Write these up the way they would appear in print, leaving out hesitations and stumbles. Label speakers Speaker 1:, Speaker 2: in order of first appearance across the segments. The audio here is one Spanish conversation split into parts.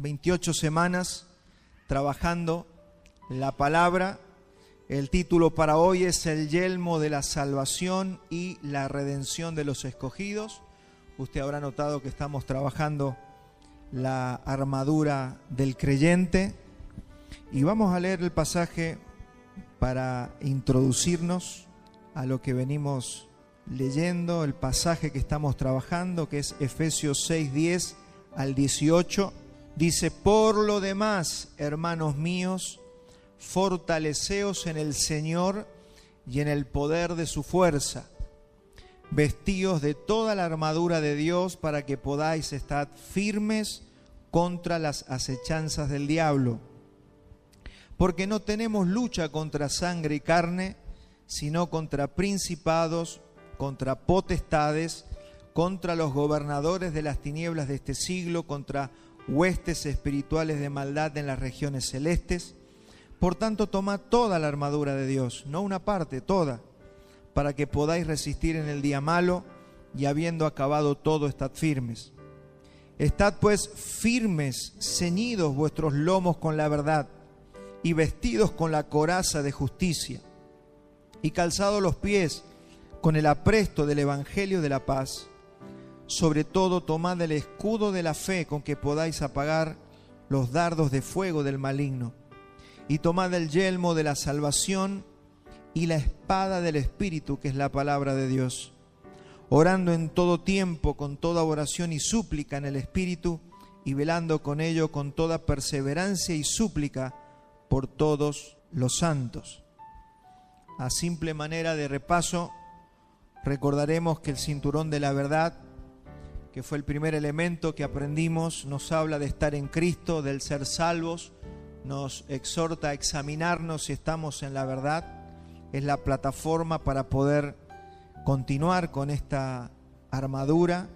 Speaker 1: 28 semanas trabajando la palabra. El título para hoy es El yelmo de la salvación y la redención de los escogidos. Usted habrá notado que estamos trabajando la armadura del creyente. Y vamos a leer el pasaje para introducirnos a lo que venimos leyendo, el pasaje que estamos trabajando, que es Efesios 6:10 al 18. Dice: por lo demás, hermanos míos, fortaleceos en el Señor y en el poder de su fuerza. Vestíos de toda la armadura de Dios para que podáis estar firmes contra las acechanzas del diablo. Porque no tenemos lucha contra sangre y carne, sino contra principados, contra potestades, contra los gobernadores de las tinieblas de este siglo, contra huestes espirituales de maldad en las regiones celestes. Por tanto, tomad toda la armadura de Dios, no una parte, toda, para que podáis resistir en el día malo, y habiendo acabado todo, estad firmes. Estad pues firmes, ceñidos vuestros lomos con la verdad, y vestidos con la coraza de justicia, y calzados los pies con el apresto del evangelio de la paz. Sobre todo tomad el escudo de la fe, con que podáis apagar los dardos de fuego del maligno, y tomad el yelmo de la salvación y la espada del Espíritu, que es la palabra de Dios, orando en todo tiempo con toda oración y súplica en el Espíritu, y velando con ello con toda perseverancia y súplica por todos los santos. A simple manera de repaso, recordaremos que el cinturón de la verdad, que fue el primer elemento que aprendimos, nos habla de estar en Cristo, del ser salvos, nos exhorta a examinarnos si estamos en la verdad. Es la plataforma para poder continuar con esta armadura,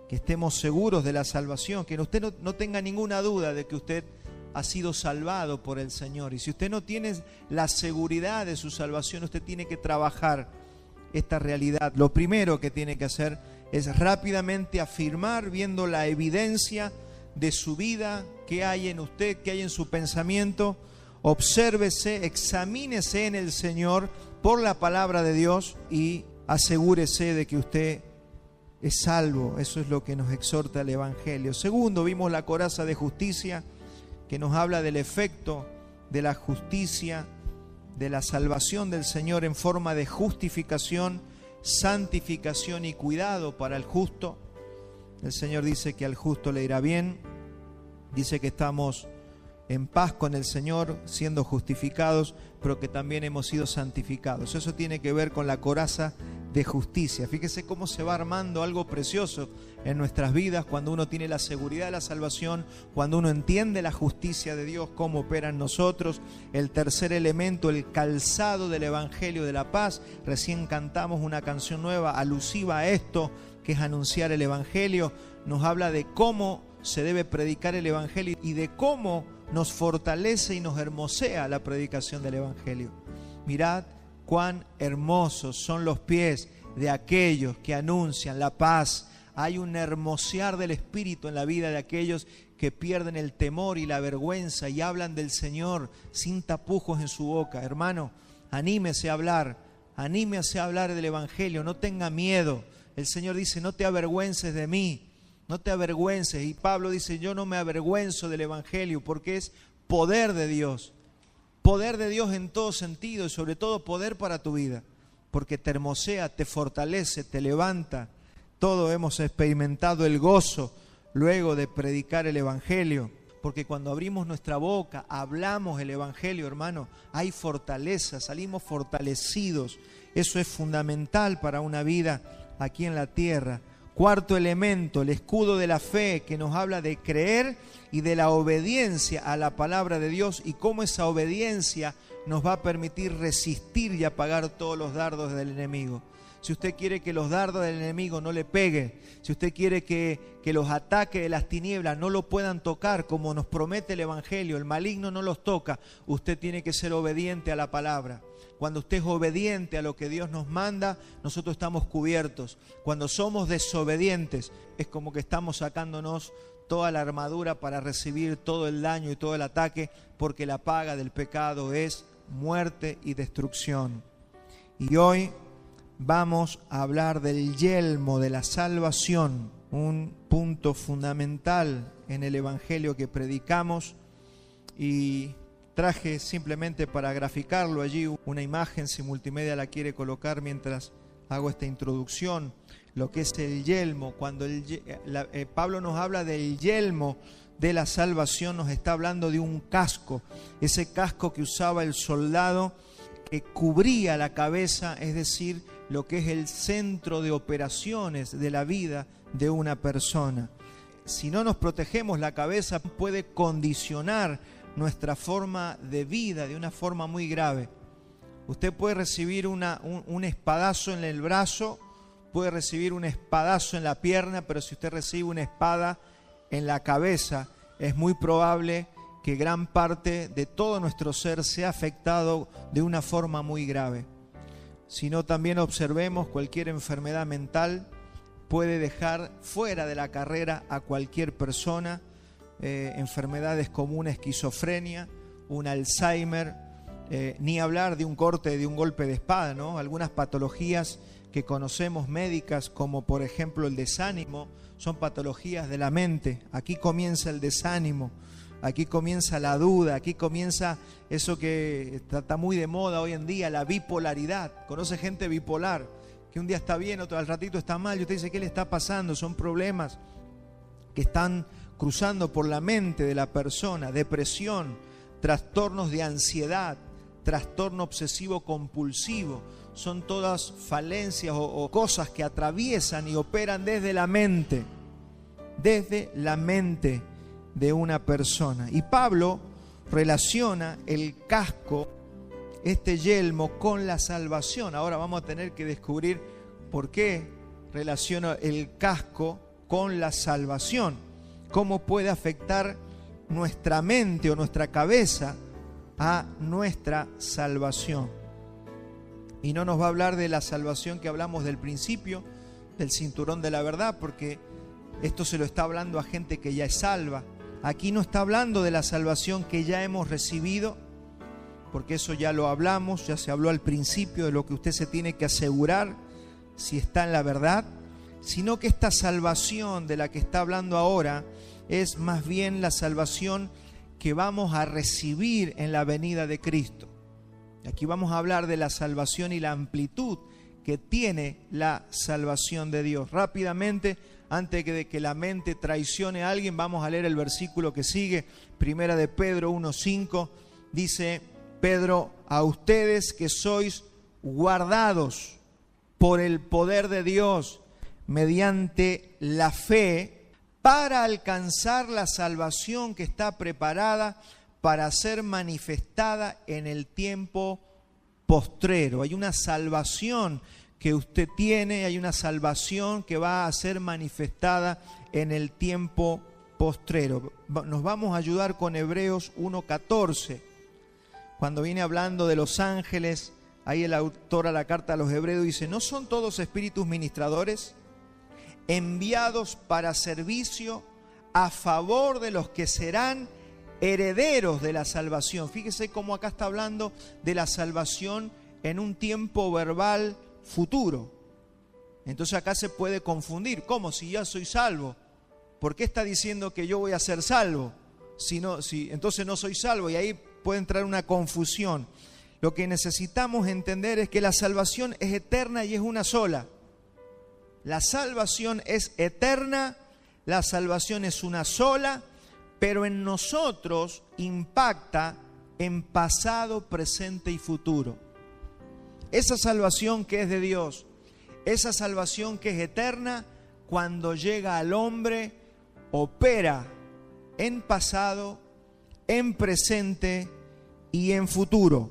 Speaker 1: que estemos seguros de la salvación, que usted no tenga ninguna duda de que usted ha sido salvado por el Señor. Y si usted no tiene la seguridad de su salvación, usted tiene que trabajar esta realidad. Lo primero que tiene que hacer es rápidamente afirmar, viendo la evidencia de su vida, qué hay en usted, qué hay en su pensamiento. Obsérvese, examínese en el Señor por la palabra de Dios y asegúrese de que usted es salvo. Eso es lo que nos exhorta el Evangelio. Segundo, vimos la coraza de justicia, que nos habla del efecto de la justicia, de la salvación del Señor en forma de justificación, santificación y cuidado para el justo. El Señor dice que al justo le irá bien. Dice que estamos en paz con el Señor, siendo justificados, pero que también hemos sido santificados. Eso tiene que ver con la coraza de justicia. Fíjese cómo se va armando algo precioso en nuestras vidas cuando uno tiene la seguridad de la salvación, cuando uno entiende la justicia de Dios, cómo opera en nosotros. El tercer elemento, el calzado del evangelio de la paz. Recién cantamos una canción nueva alusiva a esto, que es anunciar el evangelio. Nos habla de cómo se debe predicar el evangelio y de cómo nos fortalece y nos hermosea la predicación del evangelio. Mirad cuán hermosos son los pies de aquellos que anuncian la paz. Hay un hermosear del Espíritu en la vida de aquellos que pierden el temor y la vergüenza y hablan del Señor sin tapujos en su boca. Hermano, anímese a hablar del evangelio, no tenga miedo. El Señor dice: no te avergüences de mí. No te avergüences. Y Pablo dice: yo no me avergüenzo del evangelio, porque es poder de Dios. Poder de Dios en todo sentido, y sobre todo poder para tu vida, porque te hermosea, te fortalece, te levanta. Todos hemos experimentado el gozo luego de predicar el evangelio, porque cuando abrimos nuestra boca, hablamos el evangelio, hermano, hay fortaleza, salimos fortalecidos. Eso es fundamental para una vida aquí en la tierra. Cuarto elemento, el escudo de la fe, que nos habla de creer y de la obediencia a la palabra de Dios, y cómo esa obediencia nos va a permitir resistir y apagar todos los dardos del enemigo. Si usted quiere que los dardos del enemigo no le peguen, si usted quiere que los ataques de las tinieblas no lo puedan tocar, como nos promete el evangelio, el maligno no los toca, usted tiene que ser obediente a la palabra. Cuando usted es obediente a lo que Dios nos manda, nosotros estamos cubiertos. Cuando somos desobedientes, es como que estamos sacándonos toda la armadura para recibir todo el daño y todo el ataque, porque la paga del pecado es muerte y destrucción. Y hoy vamos a hablar del yelmo de la salvación, un punto fundamental en el evangelio que predicamos, y traje simplemente para graficarlo allí una imagen, si Multimedia la quiere colocar mientras hago esta introducción, lo que es el yelmo. Cuando Pablo nos habla del yelmo de la salvación, nos está hablando de un casco, ese casco que usaba el soldado, que cubría la cabeza, es decir, lo que es el centro de operaciones de la vida de una persona. Si no nos protegemos, la cabeza puede condicionar nuestra forma de vida de una forma muy grave. Usted puede recibir un espadazo en el brazo, puede recibir un espadazo en la pierna, pero si usted recibe una espada en la cabeza, es muy probable que gran parte de todo nuestro ser sea afectado de una forma muy grave. Si no, también observemos, cualquier enfermedad mental puede dejar fuera de la carrera a cualquier persona. Enfermedades como una esquizofrenia, un Alzheimer, ni hablar de un corte, de un golpe de espada, ¿no? Algunas patologías que conocemos médicas, como por ejemplo el desánimo, son patologías de la mente. Aquí comienza el desánimo, aquí comienza la duda, aquí comienza eso que está muy de moda hoy en día, la bipolaridad. Conoce gente bipolar, que un día está bien, otro al ratito está mal, y usted dice, ¿qué le está pasando? Son problemas que están cruzando por la mente de la persona: depresión, trastornos de ansiedad, trastorno obsesivo compulsivo. Son todas falencias o cosas que atraviesan y operan desde la mente de una persona. Y Pablo relaciona el casco, este yelmo, con la salvación. Ahora vamos a tener que descubrir por qué relaciona el casco con la salvación. Cómo puede afectar nuestra mente o nuestra cabeza a nuestra salvación. Y no nos va a hablar de la salvación que hablamos del principio, del cinturón de la verdad, porque esto se lo está hablando a gente que ya es salva. Aquí no está hablando de la salvación que ya hemos recibido, porque eso ya lo hablamos, ya se habló al principio de lo que usted se tiene que asegurar si está en la verdad, sino que esta salvación de la que está hablando ahora es más bien la salvación que vamos a recibir en la venida de Cristo. Aquí vamos a hablar de la salvación y la amplitud que tiene la salvación de Dios. Rápidamente, antes de que la mente traicione a alguien, vamos a leer el versículo que sigue, Primera de Pedro 1:5. Dice Pedro: a ustedes que sois guardados por el poder de Dios mediante la fe, para alcanzar la salvación que está preparada para ser manifestada en el tiempo postrero. Hay una salvación que usted tiene, hay una salvación que va a ser manifestada en el tiempo postrero. Nos vamos a ayudar con Hebreos 1:14. Cuando viene hablando de los ángeles, ahí el autor a la carta a los Hebreos dice: ¿no son todos espíritus ministradores enviados para servicio a favor de los que serán herederos de la salvación? Fíjese cómo acá está hablando de la salvación en un tiempo verbal futuro. Entonces acá se puede confundir. ¿Cómo? Si ya soy salvo, ¿por qué está diciendo que yo voy a ser salvo? Entonces no soy salvo, y ahí puede entrar una confusión. Lo que necesitamos entender es que la salvación es eterna y es una sola. La salvación es eterna, la salvación es una sola, pero en nosotros impacta en pasado, presente y futuro. Esa salvación que es de Dios, esa salvación que es eterna, cuando llega al hombre, opera en pasado, en presente y en futuro.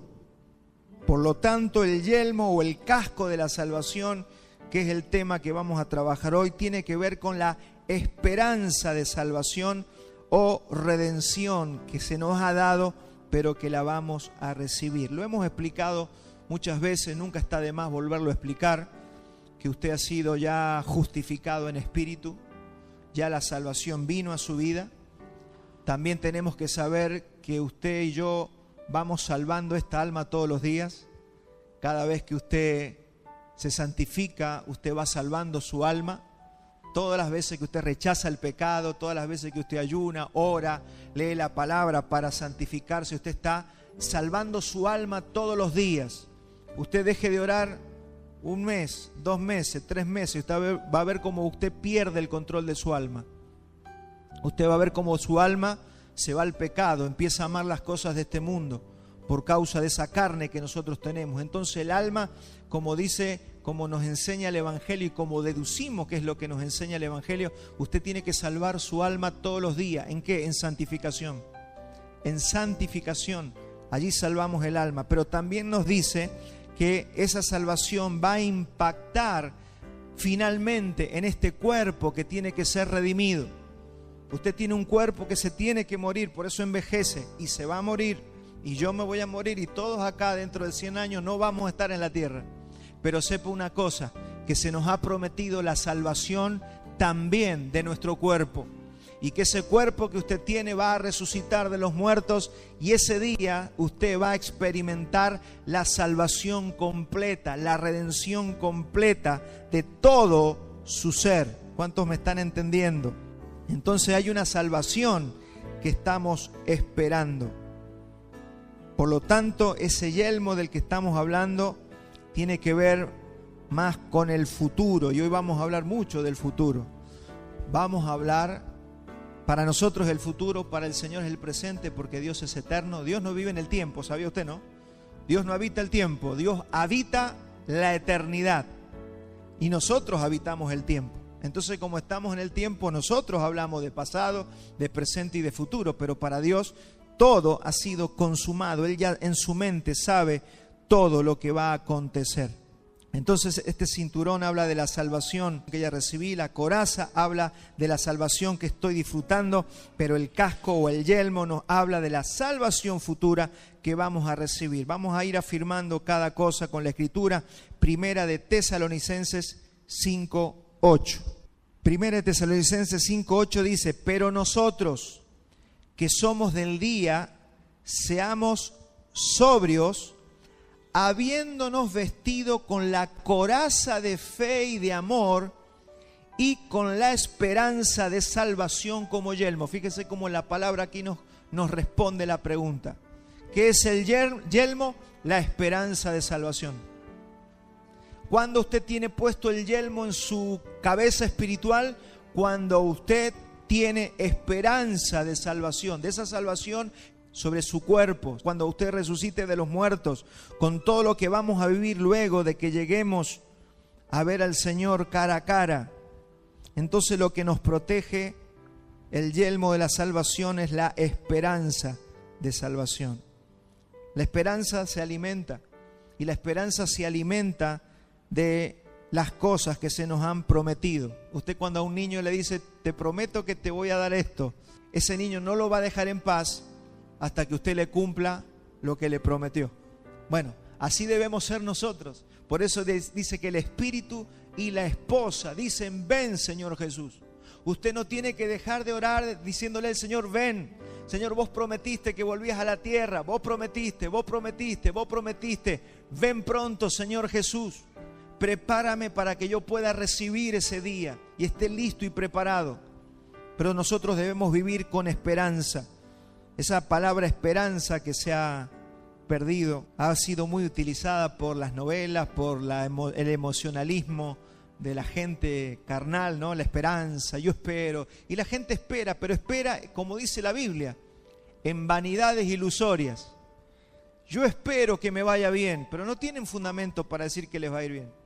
Speaker 1: Por lo tanto, el yelmo o el casco de la salvación, que es el tema que vamos a trabajar hoy, tiene que ver con la esperanza de salvación o redención que se nos ha dado, pero que la vamos a recibir. Lo hemos explicado muchas veces, nunca está de más volverlo a explicar, que usted ha sido ya justificado en espíritu, ya la salvación vino a su vida. También tenemos que saber que usted y yo vamos salvando esta alma todos los días. Cada vez que usted se santifica, usted va salvando su alma. Todas las veces que usted rechaza el pecado, todas las veces que usted ayuna, ora, lee la palabra para santificarse, usted está salvando su alma todos los días. Usted deje de orar 1 mes, 2 meses, 3 meses, usted va a ver cómo usted pierde el control de su alma. Usted va a ver cómo su alma se va al pecado, empieza a amar las cosas de este mundo por causa de esa carne que nosotros tenemos. Entonces el alma, como dice, como nos enseña el Evangelio y como deducimos que es lo que nos enseña el Evangelio, usted tiene que salvar su alma todos los días. ¿En qué? En santificación. En santificación. Allí salvamos el alma. Pero también nos dice que esa salvación va a impactar finalmente en este cuerpo que tiene que ser redimido. Usted tiene un cuerpo que se tiene que morir, por eso envejece y se va a morir. Y yo me voy a morir y todos acá dentro de 100 años no vamos a estar en la tierra. Pero sepa una cosa, que se nos ha prometido la salvación también de nuestro cuerpo. Y que ese cuerpo que usted tiene va a resucitar de los muertos y ese día usted va a experimentar la salvación completa, la redención completa de todo su ser. ¿Cuántos me están entendiendo? Entonces hay una salvación que estamos esperando. Por lo tanto, ese yelmo del que estamos hablando tiene que ver más con el futuro. Y hoy vamos a hablar mucho del futuro. Vamos a hablar, para nosotros el futuro, para el Señor es el presente, porque Dios es eterno. Dios no vive en el tiempo, ¿sabía usted, no? Dios no habita el tiempo, Dios habita la eternidad. Y nosotros habitamos el tiempo. Entonces, como estamos en el tiempo, nosotros hablamos de pasado, de presente y de futuro, pero para Dios todo ha sido consumado. Él ya en su mente sabe todo lo que va a acontecer. Entonces, este cinturón habla de la salvación que ya recibí, la coraza habla de la salvación que estoy disfrutando, pero el casco o el yelmo nos habla de la salvación futura que vamos a recibir. Vamos a ir afirmando cada cosa con la Escritura. Primera de Tesalonicenses 5:8. Primera de Tesalonicenses 5:8 dice: pero nosotros que somos del día, seamos sobrios, habiéndonos vestido con la coraza de fe y de amor y con la esperanza de salvación como yelmo. Fíjese cómo la palabra aquí nos responde la pregunta. ¿Qué es el yelmo? La esperanza de salvación. Cuando usted tiene puesto el yelmo en su cabeza espiritual, cuando usted tiene esperanza de salvación, de esa salvación sobre su cuerpo, cuando usted resucite de los muertos, con todo lo que vamos a vivir luego de que lleguemos a ver al Señor cara a cara. Entonces lo que nos protege, el yelmo de la salvación, es la esperanza de salvación. La esperanza se alimenta, y la esperanza se alimenta de las cosas que se nos han prometido. Usted cuando a un niño le dice: te prometo que te voy a dar esto, ese niño no lo va a dejar en paz hasta que usted le cumpla lo que le prometió. Bueno, así debemos ser nosotros. Por eso dice que el Espíritu y la esposa dicen: ven, Señor Jesús. Usted no tiene que dejar de orar diciéndole al Señor: ven, Señor, vos prometiste que volvías a la tierra, vos prometiste, vos prometiste, vos prometiste. Ven pronto, Señor Jesús. Prepárame para que yo pueda recibir ese día y esté listo y preparado. Pero nosotros debemos vivir con esperanza. Esa palabra esperanza que se ha perdido ha sido muy utilizada por las novelas, por el emocionalismo de la gente carnal, ¿no? La esperanza, yo espero. Y la gente espera, pero espera, como dice la Biblia, en vanidades ilusorias. Yo espero que me vaya bien, pero no tienen fundamento para decir que les va a ir bien.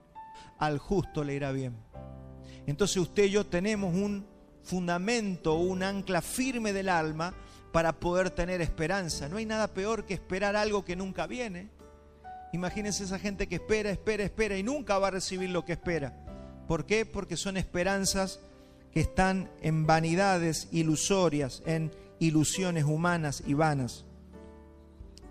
Speaker 1: Al justo le irá bien. Entonces usted y yo tenemos un fundamento, un ancla firme del alma para poder tener esperanza. No hay nada peor que esperar algo que nunca viene. Imagínense esa gente que espera, espera, espera y nunca va a recibir lo que espera. ¿Por qué? Porque son esperanzas que están en vanidades ilusorias, en ilusiones humanas y vanas.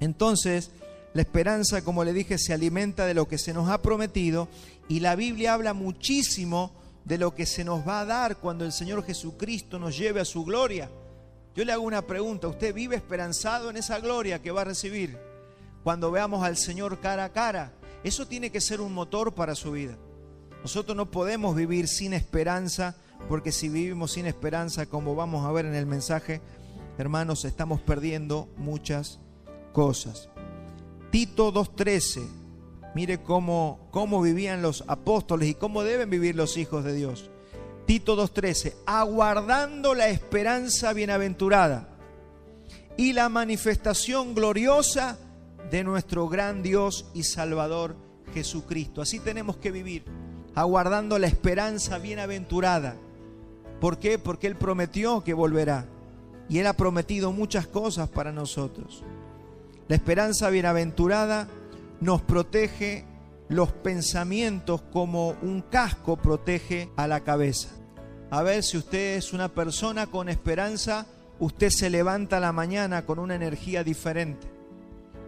Speaker 1: Entonces, la esperanza, como le dije, se alimenta de lo que se nos ha prometido, y la Biblia habla muchísimo de lo que se nos va a dar cuando el Señor Jesucristo nos lleve a su gloria. Yo le hago una pregunta: ¿usted vive esperanzado en esa gloria que va a recibir cuando veamos al Señor cara a cara? Eso tiene que ser un motor para su vida. Nosotros no podemos vivir sin esperanza, porque si vivimos sin esperanza, como vamos a ver en el mensaje, hermanos, estamos perdiendo muchas cosas. Tito 2:13, mire cómo vivían los apóstoles y cómo deben vivir los hijos de Dios. Tito 2:13, aguardando la esperanza bienaventurada y la manifestación gloriosa de nuestro gran Dios y Salvador Jesucristo. Así tenemos que vivir, aguardando la esperanza bienaventurada. ¿Por qué? Porque Él prometió que volverá y Él ha prometido muchas cosas para nosotros. La esperanza bienaventurada nos protege los pensamientos como un casco protege a la cabeza. A ver, si usted es una persona con esperanza, usted se levanta a la mañana con una energía diferente.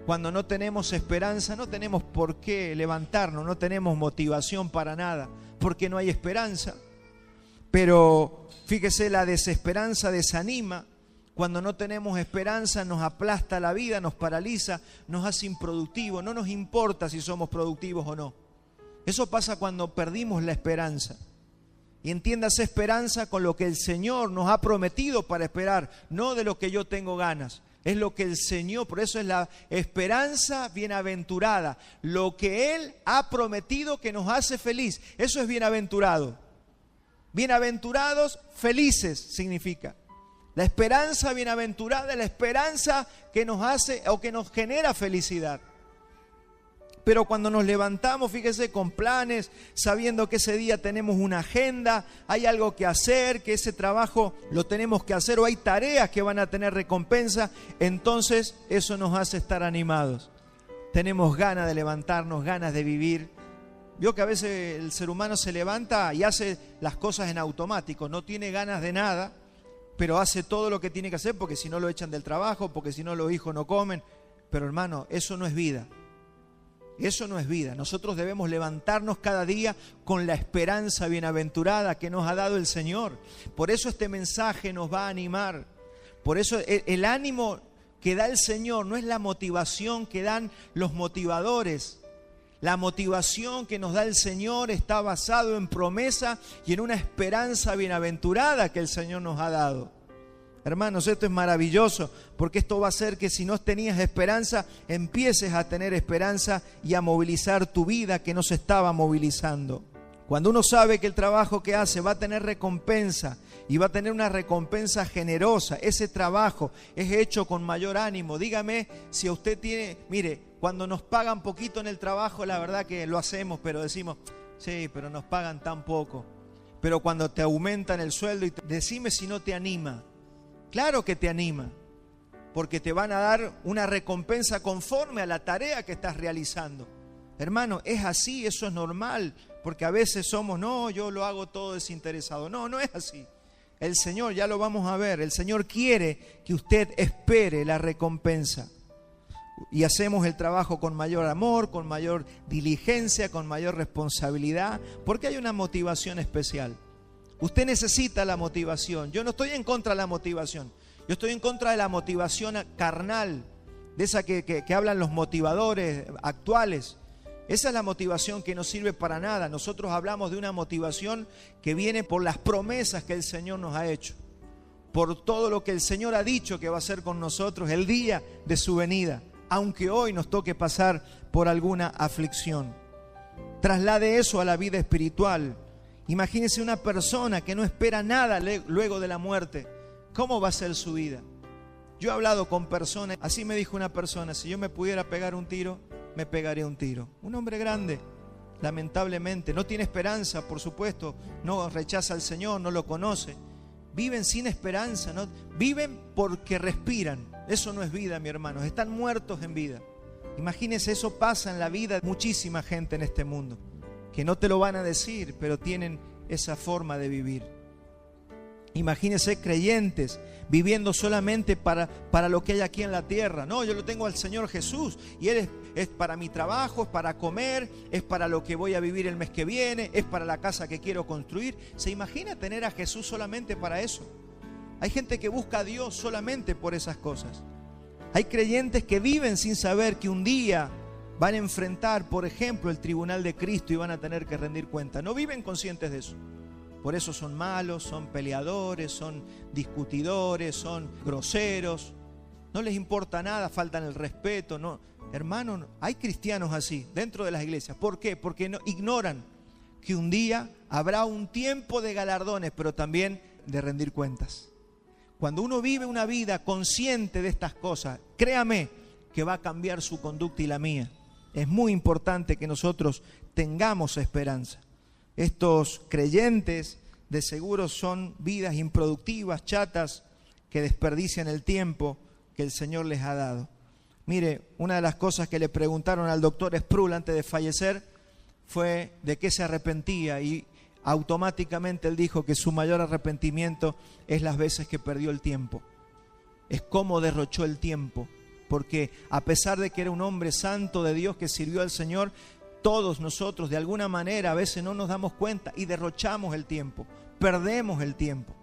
Speaker 1: Cuando no tenemos esperanza, no tenemos por qué levantarnos, no tenemos motivación para nada, porque no hay esperanza. Pero fíjese, la desesperanza desanima. Cuando no tenemos esperanza, nos aplasta la vida, nos paraliza, nos hace improductivos. No nos importa si somos productivos o no. Eso pasa cuando perdimos la esperanza. Y entiéndase esperanza con lo que el Señor nos ha prometido para esperar, no de lo que yo tengo ganas. Es lo que el Señor, por eso es la esperanza bienaventurada. Lo que Él ha prometido que nos hace feliz, eso es bienaventurado. Bienaventurados, felices significa. La esperanza bienaventurada es la esperanza que nos hace o que nos genera felicidad. Pero cuando nos levantamos, fíjese, con planes, sabiendo que ese día tenemos una agenda, hay algo que hacer, que ese trabajo lo tenemos que hacer, o hay tareas que van a tener recompensa, entonces eso nos hace estar animados. Tenemos ganas de levantarnos, ganas de vivir. Vio que a veces el ser humano se levanta y hace las cosas en automático, no tiene ganas de nada, pero hace todo lo que tiene que hacer, porque si no lo echan del trabajo, porque si no los hijos no comen. Pero hermano, eso no es vida. Eso no es vida. Nosotros debemos levantarnos cada día con la esperanza bienaventurada que nos ha dado el Señor. Por eso este mensaje nos va a animar. Por eso el ánimo que da el Señor no es la motivación que dan los motivadores. La motivación que nos da el Señor está basado en promesa y en una esperanza bienaventurada que el Señor nos ha dado. Hermanos, esto es maravilloso, porque esto va a hacer que si no tenías esperanza, empieces a tener esperanza y a movilizar tu vida que no se estaba movilizando. Cuando uno sabe que el trabajo que hace va a tener recompensa y va a tener una recompensa generosa, ese trabajo es hecho con mayor ánimo. Dígame si a usted tiene, mire, cuando nos pagan poquito en el trabajo, la verdad que lo hacemos, pero decimos, sí, pero nos pagan tan poco. Pero cuando te aumentan el sueldo, decime si no te anima. Claro que te anima, porque te van a dar una recompensa conforme a la tarea que estás realizando. Hermano, es así, eso es normal, porque a veces somos, no, yo lo hago todo desinteresado. No, no es así. El Señor, ya lo vamos a ver, el Señor quiere que usted espere la recompensa. Y hacemos el trabajo con mayor amor, con mayor diligencia, con mayor responsabilidad, porque hay una motivación especial. Usted necesita la motivación. Yo no estoy en contra de la motivación. Yo estoy en contra de la motivación carnal, de esa que hablan los motivadores actuales. Esa es la motivación que no sirve para nada. Nosotros hablamos de una motivación que viene por las promesas que el Señor nos ha hecho, por todo lo que el Señor ha dicho que va a hacer con nosotros el día de su venida, aunque hoy nos toque pasar por alguna aflicción. Traslade eso a la vida espiritual. Imagínese una persona que no espera nada luego de la muerte. ¿Cómo va a ser su vida? Yo he hablado con personas, así me dijo una persona, si yo me pudiera pegar un tiro, me pegaría un tiro. Un hombre grande, lamentablemente, no tiene esperanza, por supuesto, no rechaza al Señor, no lo conoce. Viven sin esperanza, ¿no? Viven porque respiran. Eso no es vida, mi hermano, están muertos en vida. Imagínese, eso pasa en la vida de muchísima gente en este mundo, que no te lo van a decir, pero tienen esa forma de vivir. Imagínense creyentes viviendo solamente para lo que hay aquí en la tierra. No, yo lo tengo al Señor Jesús y Él es para mi trabajo, es para comer, es para lo que voy a vivir el mes que viene, es para la casa que quiero construir. ¿Se imagina tener a Jesús solamente para eso? Hay gente que busca a Dios solamente por esas cosas. Hay creyentes que viven sin saber que un día van a enfrentar, por ejemplo, el tribunal de Cristo y van a tener que rendir cuenta. No viven conscientes de eso. Por eso son malos, son peleadores, son discutidores, son groseros. No les importa nada, faltan el respeto. No. Hermano, hay cristianos así dentro de las iglesias. ¿Por qué? Porque no, ignoran que un día habrá un tiempo de galardones, pero también de rendir cuentas. Cuando uno vive una vida consciente de estas cosas, créame que va a cambiar su conducta y la mía. Es muy importante que nosotros tengamos esperanza. Estos creyentes de seguro son vidas improductivas, chatas, que desperdician el tiempo que el Señor les ha dado. Mire, una de las cosas que le preguntaron al doctor Sproul antes de fallecer fue de qué se arrepentía, y automáticamente él dijo que su mayor arrepentimiento es las veces que perdió el tiempo. Es cómo derrochó el tiempo, porque a pesar de que era un hombre santo de Dios que sirvió al Señor, todos nosotros de alguna manera a veces no nos damos cuenta y derrochamos el tiempo, perdemos el tiempo.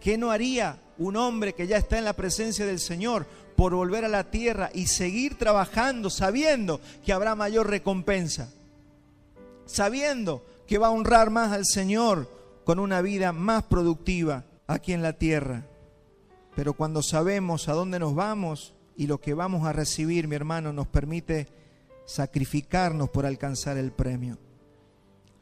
Speaker 1: ¿Qué no haría un hombre que ya está en la presencia del Señor por volver a la tierra y seguir trabajando sabiendo que habrá mayor recompensa? Sabiendo que va a honrar más al Señor con una vida más productiva aquí en la tierra. Pero cuando sabemos a dónde nos vamos y lo que vamos a recibir, mi hermano, nos permite sacrificarnos por alcanzar el premio.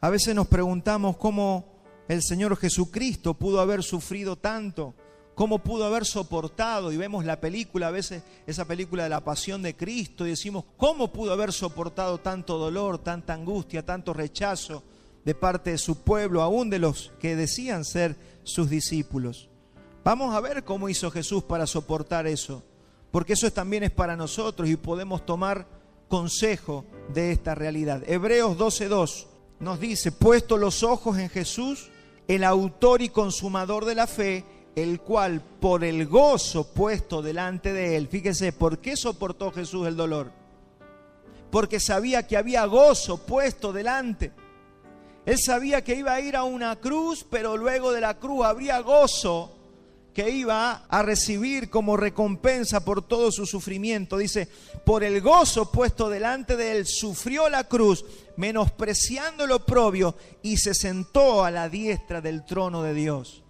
Speaker 1: A veces nos preguntamos cómo el Señor Jesucristo pudo haber sufrido tanto, cómo pudo haber soportado, y vemos la película, a veces esa película de la Pasión de Cristo, y decimos, ¿cómo pudo haber soportado tanto dolor, tanta angustia, tanto rechazo de parte de su pueblo, aún de los que decían ser sus discípulos? Vamos a ver cómo hizo Jesús para soportar eso, porque eso también es para nosotros y podemos tomar consejo de esta realidad. Hebreos 12:2 nos dice, puesto los ojos en Jesús, el autor y consumador de la fe, el cual por el gozo puesto delante de él, fíjese, ¿por qué soportó Jesús el dolor? Porque sabía que había gozo puesto delante. Él sabía que iba a ir a una cruz, pero luego de la cruz habría gozo que iba a recibir como recompensa por todo su sufrimiento. Dice, por el gozo puesto delante de él, sufrió la cruz, menospreciando el oprobio, y se sentó a la diestra del trono de Dios.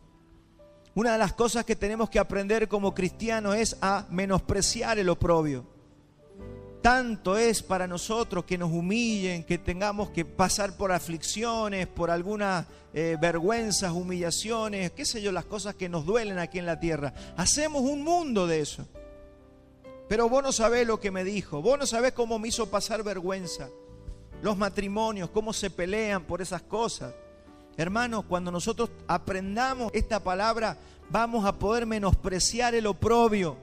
Speaker 1: Una de las cosas que tenemos que aprender como cristianos es a menospreciar el oprobio. Tanto es para nosotros que nos humillen, que tengamos que pasar por aflicciones, por algunas vergüenzas, humillaciones, qué sé yo, las cosas que nos duelen aquí en la tierra. Hacemos un mundo de eso. Pero vos no sabés lo que me dijo, vos no sabés cómo me hizo pasar vergüenza. Los matrimonios, cómo se pelean por esas cosas. Hermanos, cuando nosotros aprendamos esta palabra, vamos a poder menospreciar el oprobio,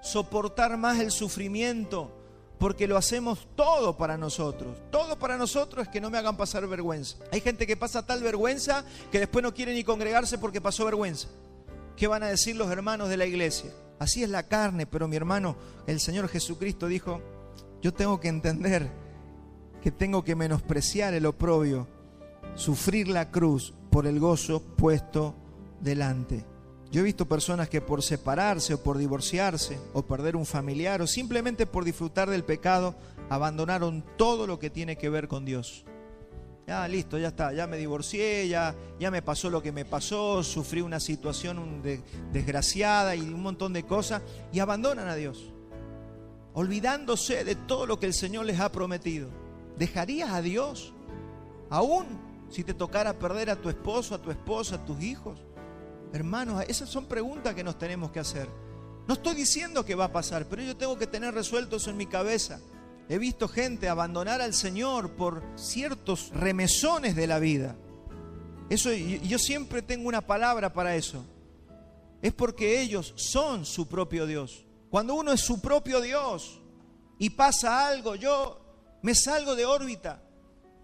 Speaker 1: soportar más el sufrimiento, porque lo hacemos todo para nosotros. Todo para nosotros es que no me hagan pasar vergüenza. Hay gente que pasa tal vergüenza que después no quiere ni congregarse porque pasó vergüenza. ¿Qué van a decir los hermanos de la iglesia? Así es la carne, pero mi hermano, el Señor Jesucristo dijo, yo tengo que entender que tengo que menospreciar el oprobio, sufrir la cruz por el gozo puesto delante. Yo he visto personas que por separarse o por divorciarse o perder un familiar o simplemente por disfrutar del pecado abandonaron todo lo que tiene que ver con Dios. Ya listo, ya está, ya me divorcié, ya me pasó lo que me pasó, sufrí una situación desgraciada y un montón de cosas, y abandonan a Dios, olvidándose de todo lo que el Señor les ha prometido. ¿Dejarías a Dios aún si te tocara perder a tu esposo, a tu esposa, a tus hijos? Hermanos, esas son preguntas que nos tenemos que hacer. No estoy diciendo que va a pasar, pero yo tengo que tener resuelto eso en mi cabeza. He visto gente abandonar al Señor por ciertos remesones de la vida. Eso, yo siempre tengo una palabra para eso. Es porque ellos son su propio Dios. Cuando uno es su propio Dios y pasa algo, yo me salgo de órbita.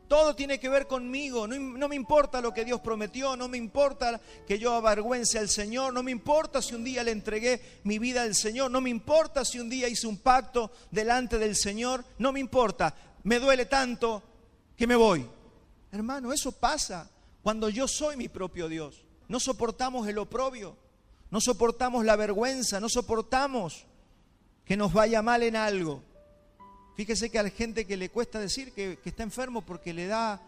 Speaker 1: Todo tiene que ver conmigo. No me importa lo que Dios prometió, no me importa que yo avergüence al Señor, no me importa si un día le entregué mi vida al Señor, no me importa si un día hice un pacto delante del Señor, no me importa. Me duele tanto que me voy. Hermano, eso pasa cuando yo soy mi propio Dios. No soportamos el oprobio, no soportamos la vergüenza, no soportamos que nos vaya mal en algo. Fíjese que a la gente que le cuesta decir que está enfermo porque le da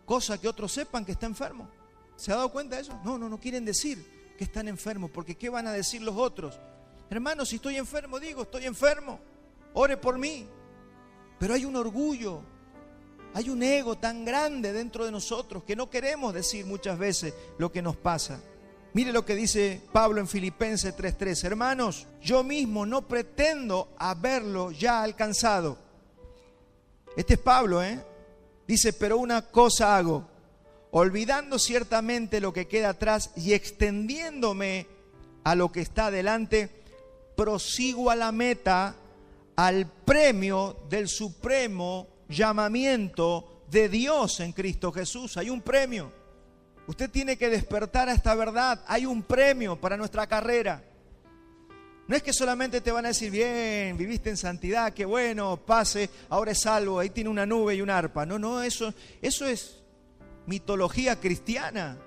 Speaker 1: cosa que otros sepan que está enfermo. ¿Se ha dado cuenta de eso? No quieren decir que están enfermos, porque ¿qué van a decir los otros? Hermano, si estoy enfermo, digo, estoy enfermo, ore por mí. Pero hay un orgullo, hay un ego tan grande dentro de nosotros que no queremos decir muchas veces lo que nos pasa. Mire lo que dice Pablo en Filipenses 3:3. Hermanos, yo mismo no pretendo haberlo ya alcanzado. Este es Pablo, Dice, pero una cosa hago, olvidando ciertamente lo que queda atrás y extendiéndome a lo que está adelante, prosigo a la meta, al premio del supremo llamamiento de Dios en Cristo Jesús. Hay un premio. Usted tiene que despertar a esta verdad. Hay un premio para nuestra carrera. No es que solamente te van a decir, bien, viviste en santidad, qué bueno, pase, ahora es salvo, ahí tiene una nube y un arpa. No, eso es mitología cristiana.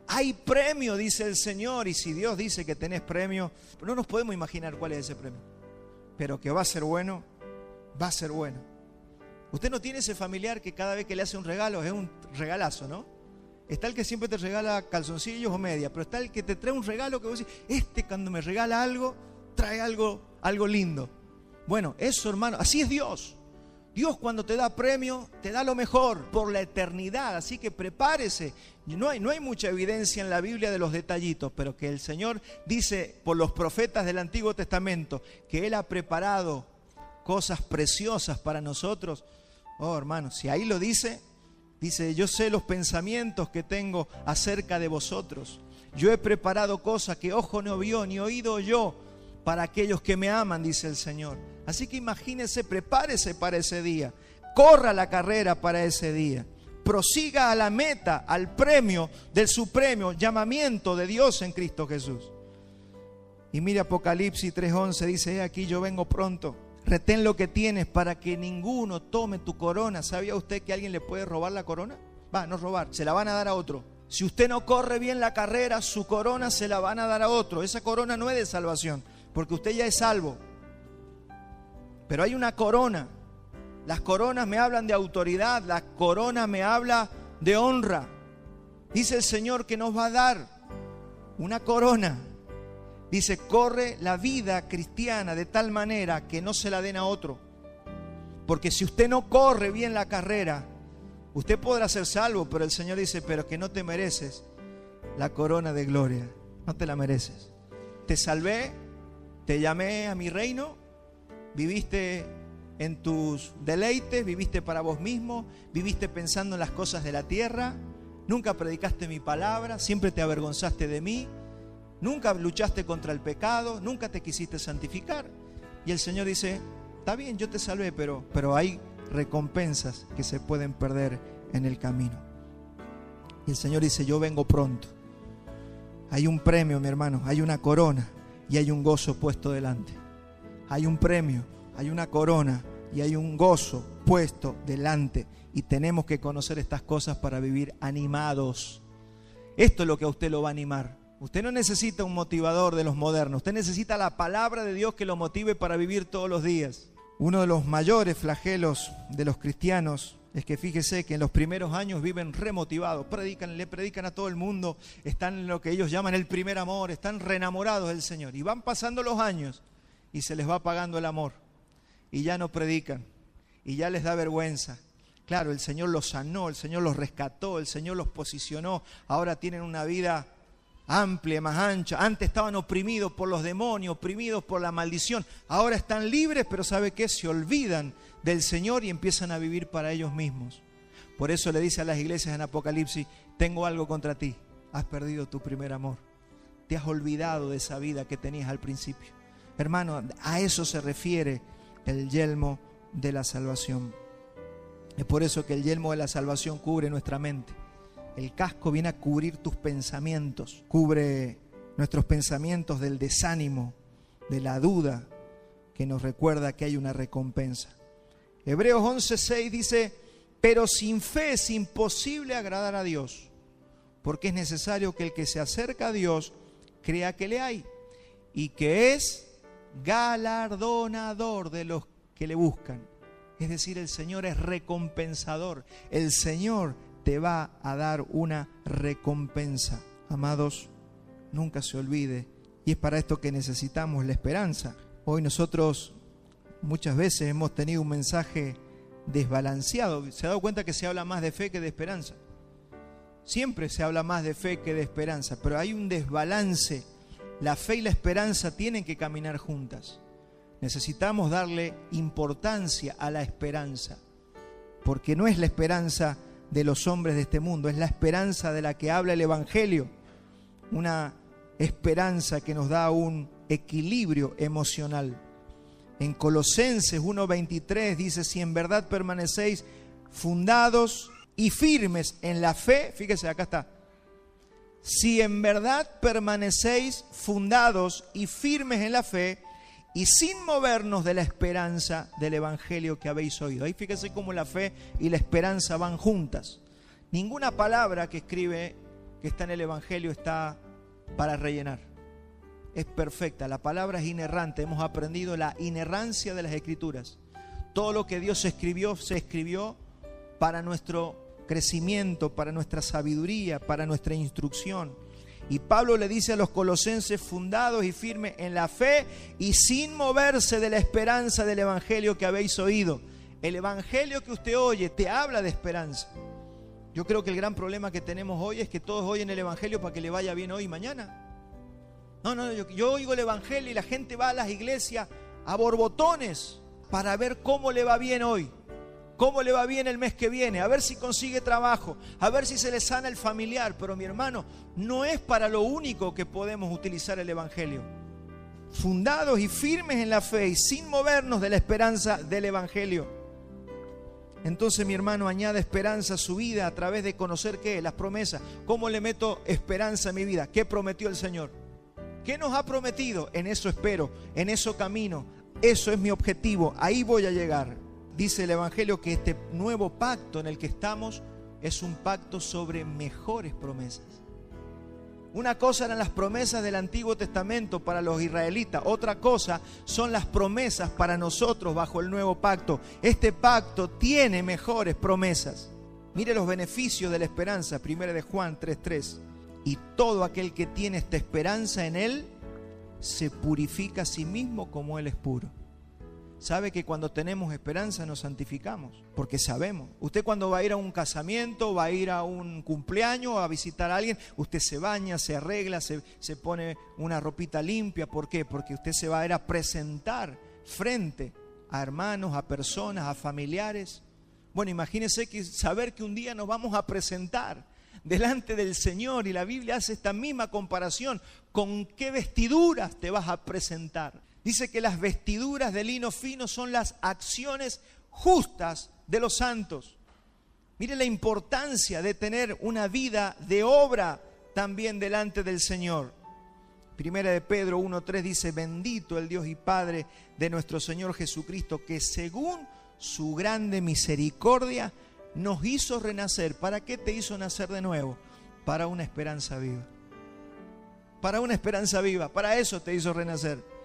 Speaker 1: Hay premio, dice el Señor, y si Dios dice que tenés premio, no nos podemos imaginar cuál es ese premio. Pero que va a ser bueno, va a ser bueno. Usted no tiene ese familiar que cada vez que le hace un regalo es un regalazo, ¿no? Está el que siempre te regala calzoncillos o media, pero está el que te trae un regalo que vos decís, cuando me regala algo, trae algo lindo. Bueno, eso, hermano, así es Dios. Dios cuando te da premio, te da lo mejor por la eternidad, así que prepárese. No hay mucha evidencia en la Biblia de los detallitos, pero que el Señor dice por los profetas del Antiguo Testamento que Él ha preparado cosas preciosas para nosotros. Oh, hermano, si ahí lo dice, yo sé los pensamientos que tengo acerca de vosotros. Yo he preparado cosas que ojo no vio ni oído oyó para aquellos que me aman, dice el Señor. Así que imagínese, prepárese para ese día. Corra la carrera para ese día. Prosiga a la meta, al premio del supremo llamamiento de Dios en Cristo Jesús. Y mire Apocalipsis 3:11, dice, aquí yo vengo pronto. Retén lo que tienes para que ninguno tome tu corona. ¿Sabía usted que alguien le puede robar la corona? No robar, se la van a dar a otro. Si usted no corre bien la carrera, su corona se la van a dar a otro. Esa corona no es de salvación, porque usted ya es salvo. Pero hay una corona. Las coronas me hablan de autoridad, la corona me habla de honra. Dice el Señor que nos va a dar una corona. Dice, corre la vida cristiana de tal manera que no se la den a otro. Porque si usted no corre bien la carrera, usted podrá ser salvo, pero el Señor dice, pero que no te mereces la corona de gloria. No te la mereces. Te salvé, te llamé a mi reino, viviste en tus deleites, viviste para vos mismo, viviste pensando en las cosas de la tierra, nunca predicaste mi palabra, siempre te avergonzaste de mí. Nunca luchaste contra el pecado, nunca te quisiste santificar. Y el Señor dice, está bien, yo te salvé, pero hay recompensas que se pueden perder en el camino. Y el Señor dice, yo vengo pronto. Hay un premio, mi hermano, hay una corona y hay un gozo puesto delante. Hay un premio, hay una corona y hay un gozo puesto delante. Y tenemos que conocer estas cosas para vivir animados. Esto es lo que a usted lo va a animar. Usted no necesita un motivador de los modernos. Usted necesita la palabra de Dios que lo motive para vivir todos los días. Uno de los mayores flagelos de los cristianos es que fíjese que en los primeros años viven remotivados. Le predican a todo el mundo. Están en lo que ellos llaman el primer amor. Están reenamorados del Señor. Y van pasando los años y se les va apagando el amor. Y ya no predican. Y ya les da vergüenza. Claro, el Señor los sanó, el Señor los rescató, el Señor los posicionó. Ahora tienen una vida amplia, más ancha. Antes estaban oprimidos por los demonios, oprimidos por la maldición. Ahora están libres, pero ¿sabe qué? Se olvidan del Señor y empiezan a vivir para ellos mismos. Por eso le dice a las iglesias en Apocalipsis, tengo algo contra ti. Has perdido tu primer amor. Te has olvidado de esa vida que tenías al principio. Hermano, a eso se refiere el yelmo de la salvación. Es por eso que el yelmo de la salvación cubre nuestra mente. El casco viene a cubrir tus pensamientos, cubre nuestros pensamientos del desánimo, de la duda, que nos recuerda que hay una recompensa. Hebreos 11:6 dice: pero sin fe es imposible agradar a Dios, porque es necesario que el que se acerca a Dios crea que le hay y que es galardonador de los que le buscan. Es decir, el Señor es recompensador. El Señor te va a dar una recompensa. Amados, nunca se olvide, y es para esto que necesitamos la esperanza. Hoy nosotros muchas veces hemos tenido un mensaje desbalanceado. ¿Se ha dado cuenta que se habla más de fe que de esperanza? Siempre se habla más de fe que de esperanza, pero hay un desbalance. La fe y la esperanza tienen que caminar juntas. Necesitamos darle importancia a la esperanza, porque no es la esperanza de los hombres de este mundo, es la esperanza de la que habla el Evangelio, una esperanza que nos da un equilibrio emocional. En Colosenses 1:23 dice: si en verdad permanecéis fundados y firmes en la fe, fíjese, acá está, si en verdad permanecéis fundados y firmes en la fe, y sin movernos de la esperanza del Evangelio que habéis oído. Ahí fíjese cómo la fe y la esperanza van juntas. Ninguna palabra que escribe, que está en el Evangelio, está para rellenar. Es perfecta, la palabra es inerrante. Hemos aprendido la inerrancia de las Escrituras. Todo lo que Dios escribió, se escribió para nuestro crecimiento, para nuestra sabiduría, para nuestra instrucción. Y Pablo le dice a los colosenses: fundados y firmes en la fe y sin moverse de la esperanza del Evangelio que habéis oído. El Evangelio que usted oye te habla de esperanza. Yo creo que el gran problema que tenemos hoy es que todos oyen el Evangelio para que le vaya bien hoy y mañana. No, yo oigo el Evangelio y la gente va a las iglesias a borbotones para ver cómo le va bien hoy, cómo le va bien el mes que viene, a ver si consigue trabajo, a ver si se le sana el familiar. Pero mi hermano, no es para lo único que podemos utilizar el Evangelio. Fundados y firmes en la fe y sin movernos de la esperanza del Evangelio. Entonces, mi hermano, añade esperanza a su vida a través de conocer ¿qué? Las promesas. ¿Cómo le meto esperanza a mi vida? ¿Qué prometió el Señor? ¿Qué nos ha prometido? En eso espero, en eso camino. Eso es mi objetivo, ahí voy a llegar. Dice el Evangelio que este nuevo pacto en el que estamos es un pacto sobre mejores promesas. Una cosa eran las promesas del Antiguo Testamento para los israelitas, otra cosa son las promesas para nosotros bajo el nuevo pacto. Este pacto tiene mejores promesas. Mire los beneficios de la esperanza, 1 de Juan 3:3. Y todo aquel que tiene esta esperanza en Él se purifica a sí mismo como Él es puro. Sabe que cuando tenemos esperanza nos santificamos, porque sabemos. Usted cuando va a ir a un casamiento, va a ir a un cumpleaños, a visitar a alguien, usted se baña, se arregla, se pone una ropita limpia. ¿Por qué? Porque usted se va a ir a presentar frente a hermanos, a personas, a familiares. Bueno, imagínese que saber que un día nos vamos a presentar delante del Señor, y la Biblia hace esta misma comparación. ¿Con qué vestiduras te vas a presentar? Dice que las vestiduras de lino fino son las acciones justas de los santos. Mire la importancia de tener una vida de obra también delante del Señor. Primera de Pedro 1:3 dice: bendito el Dios y Padre de nuestro Señor Jesucristo, que según su grande misericordia nos hizo renacer. ¿Para qué te hizo nacer de nuevo? Para una esperanza viva. Para una esperanza viva, para eso te hizo renacer.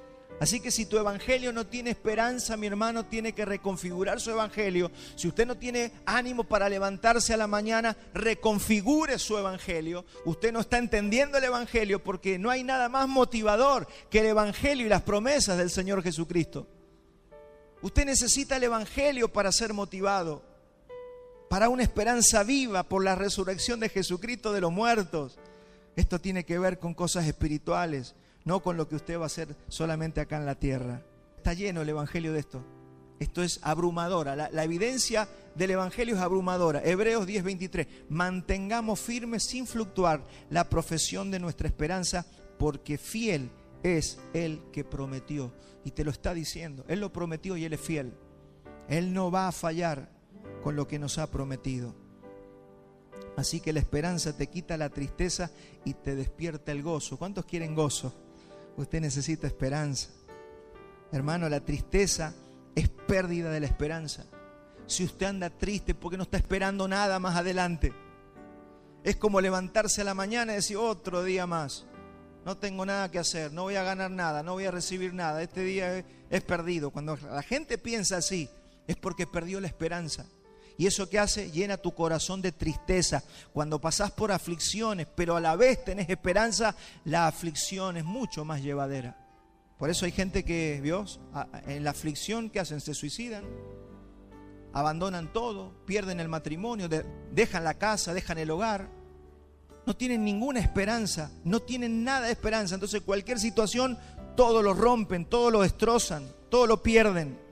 Speaker 1: Así que si tu evangelio no tiene esperanza, mi hermano, tiene que reconfigurar su evangelio. Si usted no tiene ánimo para levantarse a la mañana, reconfigure su evangelio. Usted no está entendiendo el evangelio, porque no hay nada más motivador que el evangelio y las promesas del Señor Jesucristo. Usted necesita el evangelio para ser motivado, para una esperanza viva por la resurrección de Jesucristo de los muertos. Esto tiene que ver con cosas espirituales, no con lo que usted va a hacer solamente acá en la tierra. Está lleno el evangelio de esto. Esto es abrumadora. La evidencia del evangelio es abrumadora. Hebreos 10:23. Mantengamos firmes sin fluctuar la profesión de nuestra esperanza, porque fiel es el que prometió. Y te lo está diciendo. Él lo prometió y Él es fiel. Él no va a fallar. con lo que nos ha prometido. Así que la esperanza te quita la tristeza y te despierta el gozo. ¿Cuántos quieren gozo? Usted necesita esperanza. Hermano, la tristeza es pérdida de la esperanza. Si usted anda triste porque no está esperando nada más adelante, es como levantarse a la mañana y decir: otro día más, no tengo nada que hacer, no voy a ganar nada, no voy a recibir nada, este día es perdido. Cuando la gente piensa así, es porque perdió la esperanza. Y eso que hace, llena tu corazón de tristeza. Cuando pasás por aflicciones, pero a la vez tenés esperanza, la aflicción es mucho más llevadera. Por eso hay gente que, ¿vio? En la aflicción, ¿qué hacen? Se suicidan, abandonan todo, pierden el matrimonio, dejan la casa, dejan el hogar. No tienen ninguna esperanza, no tienen nada de esperanza. Entonces cualquier situación, todo lo rompen, todo lo destrozan, todo lo pierden.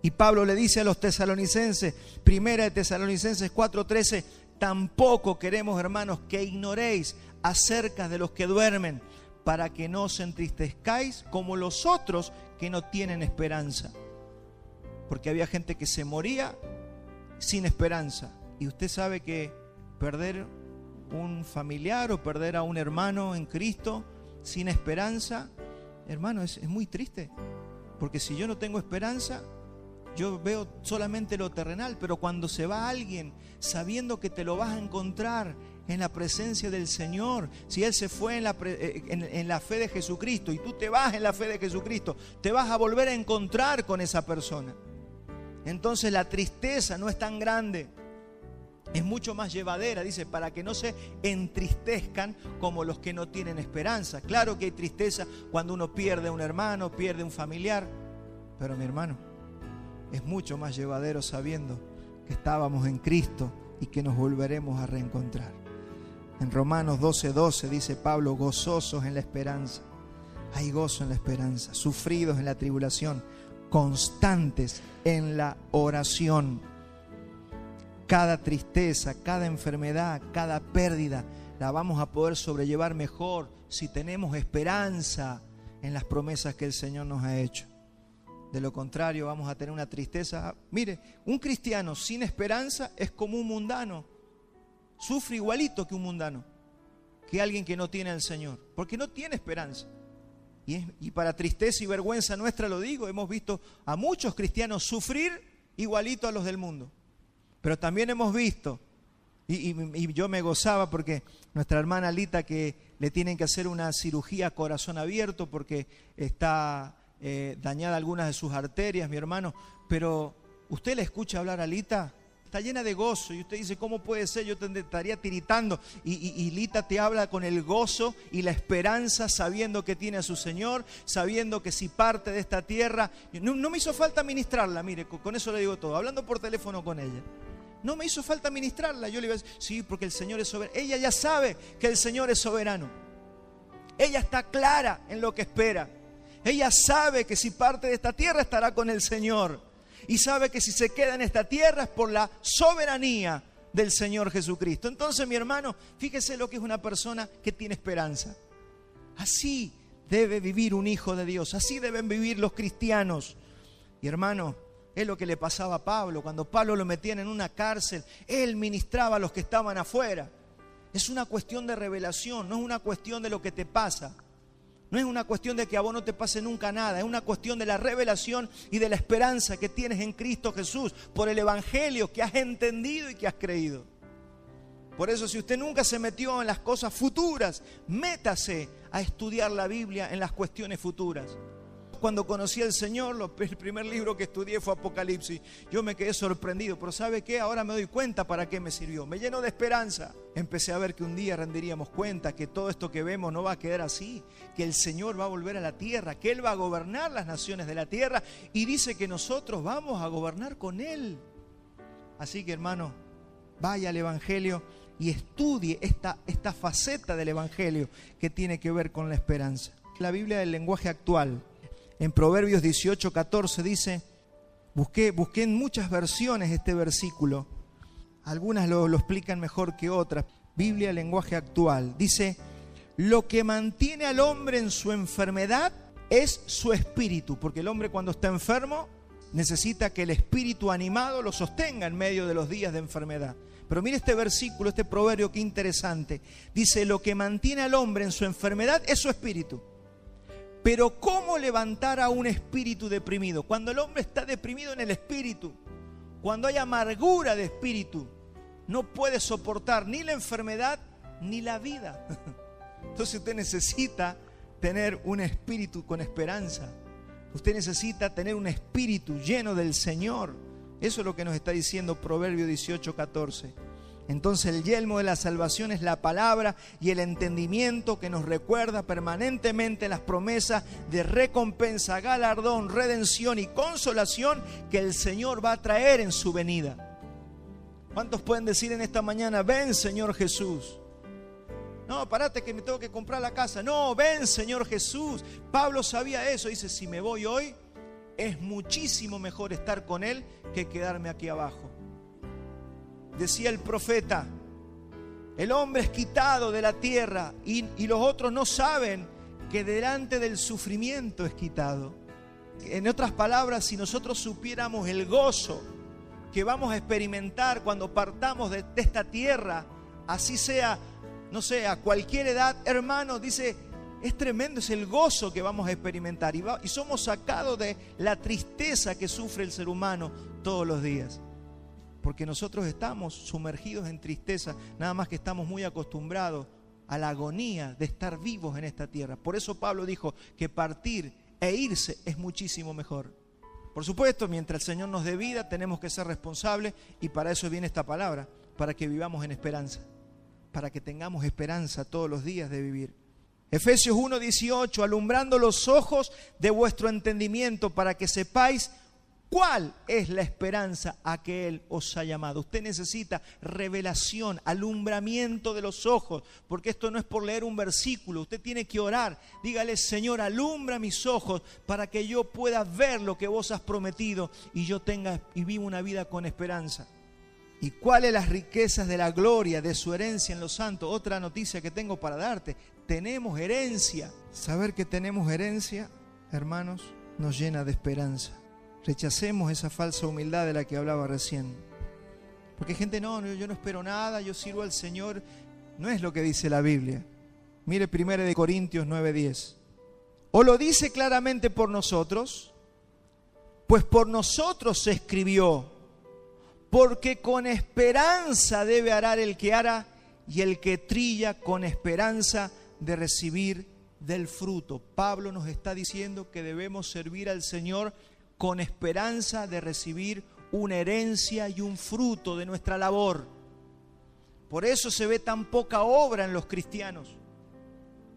Speaker 1: Y Pablo le dice a los tesalonicenses, primera de Tesalonicenses 4:13, tampoco queremos, hermanos, que ignoréis acerca de los que duermen, para que no os entristezcáis como los otros que no tienen esperanza. Porque había gente que se moría sin esperanza. Y usted sabe que perder un familiar o perder a un hermano en Cristo sin esperanza, hermano, es muy triste. Porque si yo no tengo esperanza, yo veo solamente lo terrenal. Pero cuando se va alguien sabiendo que te lo vas a encontrar en la presencia del Señor, si Él se fue en la fe de Jesucristo y tú te vas en la fe de Jesucristo, te vas a volver a encontrar con esa persona. Entonces la tristeza no es tan grande, es mucho más llevadera. Dice, para que no se entristezcan como los que no tienen esperanza. Claro que hay tristeza cuando uno pierde a un hermano, pierde a un familiar, pero mi hermano, es mucho más llevadero sabiendo que estábamos en Cristo y que nos volveremos a reencontrar. En Romanos 12:12 dice Pablo, gozosos en la esperanza. Hay gozo en la esperanza, sufridos en la tribulación, constantes en la oración. Cada tristeza, cada enfermedad, cada pérdida la vamos a poder sobrellevar mejor si tenemos esperanza en las promesas que el Señor nos ha hecho. De lo contrario, vamos a tener una tristeza. Mire, un cristiano sin esperanza es como un mundano. Sufre igualito que un mundano, que alguien que no tiene al Señor, porque no tiene esperanza. Y para tristeza y vergüenza nuestra lo digo, hemos visto a muchos cristianos sufrir igualito a los del mundo. Pero también hemos visto, y yo me gozaba porque nuestra hermana Lita, que le tienen que hacer una cirugía a corazón abierto porque está dañada algunas de sus arterias, mi hermano, pero usted le escucha hablar a Lita, está llena de gozo, y usted dice, ¿cómo puede ser? Yo te estaría tiritando, y Lita te habla con el gozo y la esperanza, sabiendo que tiene a su Señor, sabiendo que si parte de esta tierra, no me hizo falta ministrarla, mire, con eso le digo todo, hablando por teléfono con ella, no me hizo falta ministrarla, yo le iba a decir, sí, porque el Señor es soberano. Ella ya sabe que el Señor es soberano, ella está clara en lo que espera, ella sabe que si parte de esta tierra estará con el Señor, y sabe que si se queda en esta tierra es por la soberanía del Señor Jesucristo. Entonces, mi hermano, fíjese lo que es una persona que tiene esperanza. Así debe vivir un hijo de Dios, así deben vivir los cristianos. Y hermano, es lo que le pasaba a Pablo. Cuando Pablo lo metían en una cárcel, él ministraba a los que estaban afuera. Es una cuestión de revelación, no es una cuestión de lo que te pasa. No es una cuestión de que a vos no te pase nunca nada, es una cuestión de la revelación y de la esperanza que tienes en Cristo Jesús por el Evangelio que has entendido y que has creído. Por eso, si usted nunca se metió en las cosas futuras, métase a estudiar la Biblia en las cuestiones futuras. Cuando conocí al Señor, el primer libro que estudié fue Apocalipsis. Yo me quedé sorprendido, pero ¿sabe qué? Ahora me doy cuenta para qué me sirvió. Me llenó de esperanza. Empecé a ver que un día rendiríamos cuenta que todo esto que vemos no va a quedar así, que el Señor va a volver a la tierra, que Él va a gobernar las naciones de la tierra y dice que nosotros vamos a gobernar con Él. Así que, hermano, vaya al Evangelio y estudie esta faceta del Evangelio que tiene que ver con la esperanza. La Biblia del lenguaje actual, en Proverbios 18:14 dice, busqué en muchas versiones este versículo, algunas lo explican mejor que otras. Biblia, lenguaje actual, dice, lo que mantiene al hombre en su enfermedad es su espíritu, porque el hombre cuando está enfermo necesita que el espíritu animado lo sostenga en medio de los días de enfermedad. Pero mire este versículo, este proverbio, qué interesante. Dice, lo que mantiene al hombre en su enfermedad es su espíritu. Pero ¿cómo levantar a un espíritu deprimido? Cuando el hombre está deprimido en el espíritu, cuando hay amargura de espíritu, no puede soportar ni la enfermedad ni la vida. Entonces usted necesita tener un espíritu con esperanza. Usted necesita tener un espíritu lleno del Señor. Eso es lo que nos está diciendo Proverbio 18:14. Entonces el yelmo de la salvación es la palabra y el entendimiento que nos recuerda permanentemente las promesas de recompensa, galardón, redención y consolación que el Señor va a traer en su venida. ¿Cuántos pueden decir en esta mañana, ven Señor Jesús? No, parate que me tengo que comprar la casa. No, ven Señor Jesús. Pablo sabía eso. Dice, si me voy hoy, es muchísimo mejor estar con Él que quedarme aquí abajo. Decía el profeta, el hombre es quitado de la tierra y los otros no saben que delante del sufrimiento es quitado. En otras palabras, si nosotros supiéramos el gozo que vamos a experimentar cuando partamos de esta tierra, así sea, no sé, a cualquier edad, hermanos, dice, es tremendo, es el gozo que vamos a experimentar y somos sacados de la tristeza que sufre el ser humano todos los días. Porque nosotros estamos sumergidos en tristeza, nada más que estamos muy acostumbrados a la agonía de estar vivos en esta tierra. Por eso Pablo dijo que partir e irse es muchísimo mejor. Por supuesto, mientras el Señor nos dé vida, tenemos que ser responsables y para eso viene esta palabra, para que vivamos en esperanza, para que tengamos esperanza todos los días de vivir. Efesios 1:18, alumbrando los ojos de vuestro entendimiento para que sepáis ¿cuál es la esperanza a que Él os ha llamado? Usted necesita revelación, alumbramiento de los ojos, porque esto no es por leer un versículo. Usted tiene que orar. Dígale, Señor, alumbra mis ojos para que yo pueda ver lo que vos has prometido y yo tenga y viva una vida con esperanza. ¿Y cuáles las riquezas de la gloria de su herencia en los santos? Otra noticia que tengo para darte. Tenemos herencia. Saber que tenemos herencia, hermanos, nos llena de esperanza. Rechacemos esa falsa humildad de la que hablaba recién. Porque hay gente, no, yo no espero nada, yo sirvo al Señor. No es lo que dice la Biblia. Mire 1 Corintios 9:10. O lo dice claramente por nosotros, pues por nosotros se escribió, porque con esperanza debe arar el que ara y el que trilla con esperanza de recibir del fruto. Pablo nos está diciendo que debemos servir al Señor con esperanza de recibir una herencia y un fruto de nuestra labor. Por eso se ve tan poca obra en los cristianos.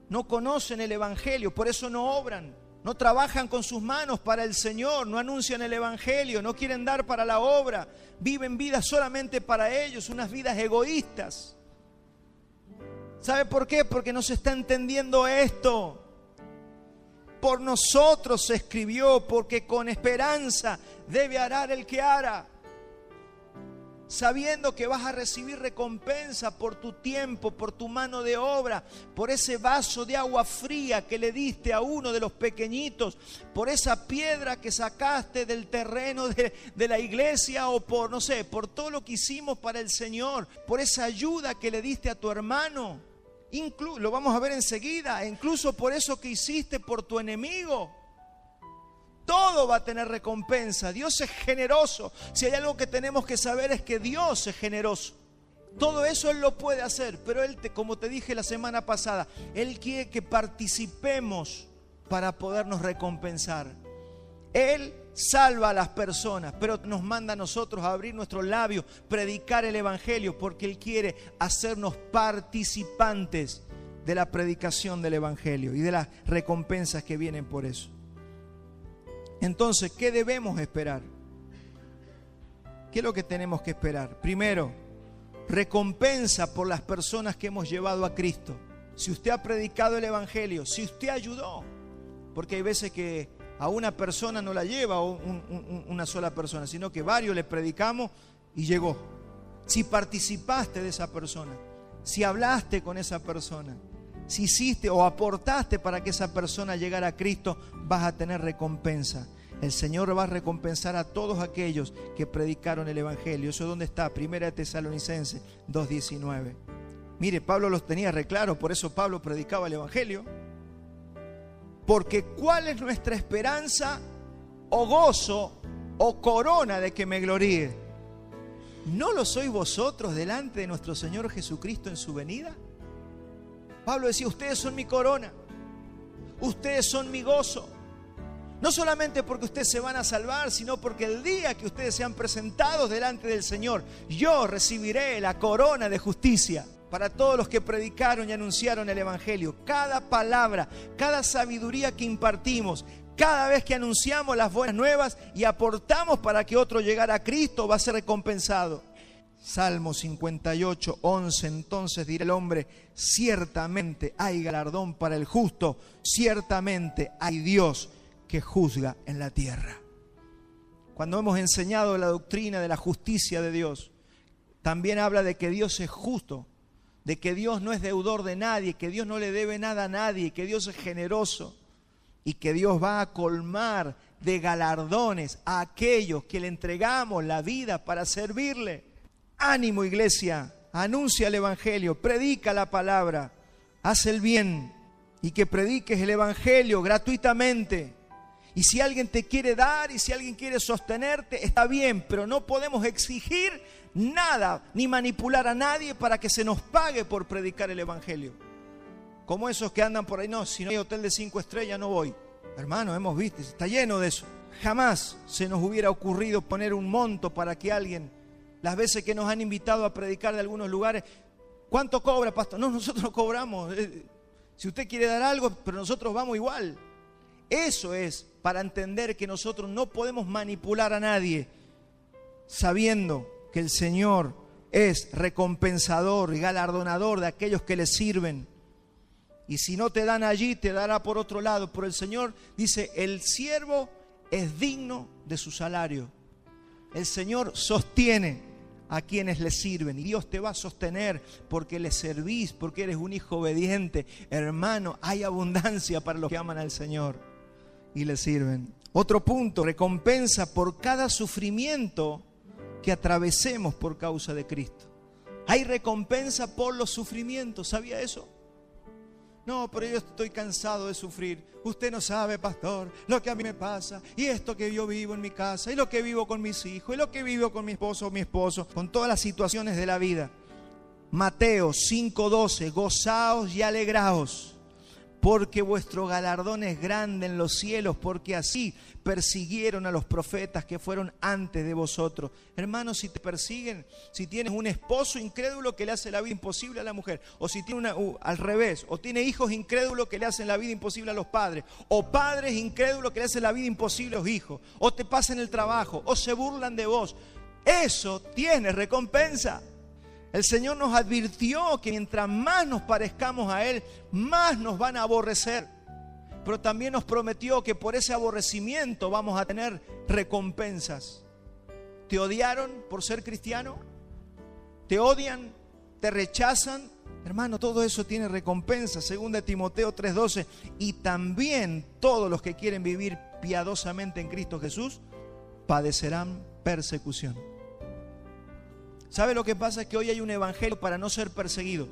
Speaker 1: No conocen el Evangelio, por eso no obran. No trabajan con sus manos para el Señor, no anuncian el Evangelio, no quieren dar para la obra. Viven vidas solamente para ellos, unas vidas egoístas. ¿Sabe por qué? Porque no se está entendiendo esto. Por nosotros se escribió, porque con esperanza debe arar el que ara, sabiendo que vas a recibir recompensa por tu tiempo, por tu mano de obra, por ese vaso de agua fría que le diste a uno de los pequeñitos, por esa piedra que sacaste del terreno de la iglesia, o por, no sé, por todo lo que hicimos para el Señor, por esa ayuda que le diste a tu hermano. Lo vamos a ver enseguida, incluso por eso que hiciste por tu enemigo. Todo va a tener recompensa. Dios es generoso. Si hay algo que tenemos que saber es que Dios es generoso. Todo eso Él lo puede hacer, pero Él, como te dije la semana pasada, Él quiere que participemos para podernos recompensar. Él salva a las personas, pero nos manda a nosotros a abrir nuestros labios, predicar el Evangelio, porque Él quiere hacernos participantes de la predicación del Evangelio y de las recompensas que vienen por eso. Entonces, ¿qué debemos esperar? ¿Qué es lo que tenemos que esperar? Primero, recompensa por las personas que hemos llevado a Cristo. Si usted ha predicado el Evangelio, si usted ayudó, porque hay veces que a una persona no la lleva una sola persona, sino que varios le predicamos y llegó. Si participaste de esa persona, si hablaste con esa persona, si hiciste o aportaste para que esa persona llegara a Cristo, vas a tener recompensa. El Señor va a recompensar a todos aquellos que predicaron el Evangelio. ¿Eso dónde está? 1 Tesalonicenses 2:19. Mire, Pablo los tenía re claro, por eso Pablo predicaba el Evangelio. Porque ¿cuál es nuestra esperanza o gozo o corona de que me gloríe? ¿No lo sois vosotros delante de nuestro Señor Jesucristo en su venida? Pablo decía, ustedes son mi corona, ustedes son mi gozo. No solamente porque ustedes se van a salvar, sino porque el día que ustedes sean presentados delante del Señor, yo recibiré la corona de justicia. Para todos los que predicaron y anunciaron el Evangelio, cada palabra, cada sabiduría que impartimos, cada vez que anunciamos las buenas nuevas y aportamos para que otro llegara a Cristo, va a ser recompensado. Salmo 58, 11, entonces dirá el hombre, ciertamente hay galardón para el justo, ciertamente hay Dios que juzga en la tierra. Cuando hemos enseñado la doctrina de la justicia de Dios, también habla de que Dios es justo, de que Dios no es deudor de nadie, que Dios no le debe nada a nadie, que Dios es generoso y que Dios va a colmar de galardones a aquellos que le entregamos la vida para servirle. Ánimo, iglesia, anuncia el Evangelio, predica la palabra, haz el bien y que prediques el Evangelio gratuitamente. Y si alguien te quiere dar y si alguien quiere sostenerte, está bien, pero no podemos exigir nada ni manipular a nadie para que se nos pague por predicar el Evangelio. Como esos que andan por ahí, no, si no hay hotel de 5 estrellas no voy. Hermano, hemos visto, está lleno de eso. Jamás se nos hubiera ocurrido poner un monto para que alguien, las veces que nos han invitado a predicar de algunos lugares, ¿cuánto cobra, pastor? No, nosotros no cobramos. Si usted quiere dar algo, pero nosotros vamos igual. Eso es para entender que nosotros no podemos manipular a nadie, sabiendo que el Señor es recompensador y galardonador de aquellos que le sirven. Y si no te dan allí, te dará por otro lado. Pero el Señor dice, el siervo es digno de su salario. El Señor sostiene a quienes le sirven. Y Dios te va a sostener porque le servís, porque eres un hijo obediente. Hermano, hay abundancia para los que aman al Señor y le sirven. Otro punto, recompensa por cada sufrimiento que atravesemos por causa de Cristo. Hay recompensa por los sufrimientos. ¿Sabía eso? No, pero yo estoy cansado de sufrir. Usted no sabe, pastor, lo que a mí me pasa, y esto que yo vivo en mi casa, y lo que vivo con mis hijos, y lo que vivo con mi esposo, con todas las situaciones de la vida. Mateo 5:12, gozaos y alegraos, porque vuestro galardón es grande en los cielos, porque así persiguieron a los profetas que fueron antes de vosotros. Hermanos, si te persiguen, si tienes un esposo incrédulo que le hace la vida imposible a la mujer, o si tiene al revés, o tiene hijos incrédulos que le hacen la vida imposible a los padres, o padres incrédulos que le hacen la vida imposible a los hijos, o te pasan el trabajo, o se burlan de vos, eso tiene recompensa. El Señor nos advirtió que mientras más nos parezcamos a Él, más nos van a aborrecer. Pero también nos prometió que por ese aborrecimiento vamos a tener recompensas. ¿Te odiaron por ser cristiano? ¿Te odian? ¿Te rechazan? Hermano, todo eso tiene recompensa. 2 Timoteo 3:12. Y también todos los que quieren vivir piadosamente en Cristo Jesús padecerán persecución. ¿Sabe lo que pasa? Es que hoy hay un evangelio para no ser perseguidos.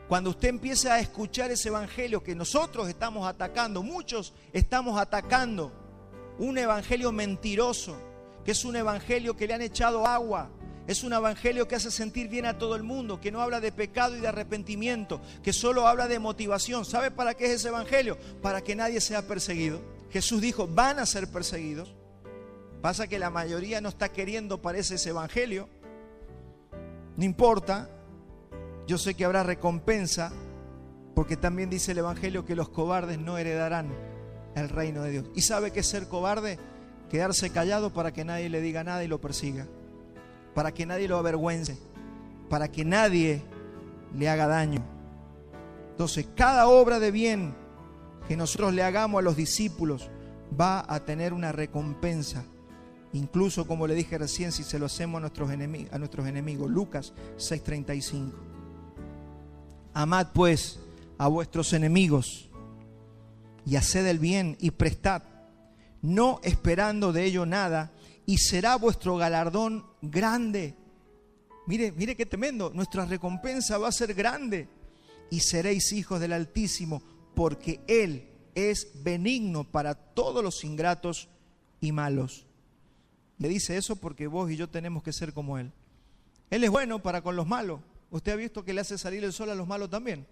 Speaker 1: Cuando usted empieza a escuchar ese evangelio que nosotros estamos atacando, muchos estamos atacando, un evangelio mentiroso, que es un evangelio que le han echado agua, es un evangelio que hace sentir bien a todo el mundo, que no habla de pecado y de arrepentimiento, que solo habla de motivación. ¿Sabe para qué es ese evangelio? Para que nadie sea perseguido. Jesús dijo, van a ser perseguidos. Pasa que la mayoría no está queriendo, parece, ese evangelio. No importa, yo sé que habrá recompensa, porque también dice el evangelio que los cobardes no heredarán el reino de Dios. ¿Y sabe qué es ser cobarde? Quedarse callado para que nadie le diga nada y lo persiga, para que nadie lo avergüence, para que nadie le haga daño. Entonces, cada obra de bien que nosotros le hagamos a los discípulos va a tener una recompensa. Incluso, como le dije recién, si se lo hacemos a nuestros enemigos. Lucas 6:35. Amad pues a vuestros enemigos y haced el bien y prestad, no esperando de ello nada, y será vuestro galardón grande. Mire qué tremendo, nuestra recompensa va a ser grande. Y seréis hijos del Altísimo, porque Él es benigno para todos los ingratos y malos. Le dice eso porque vos y yo tenemos que ser como Él. Él es bueno para con los malos. Usted ha visto que le hace salir el sol a los malos también.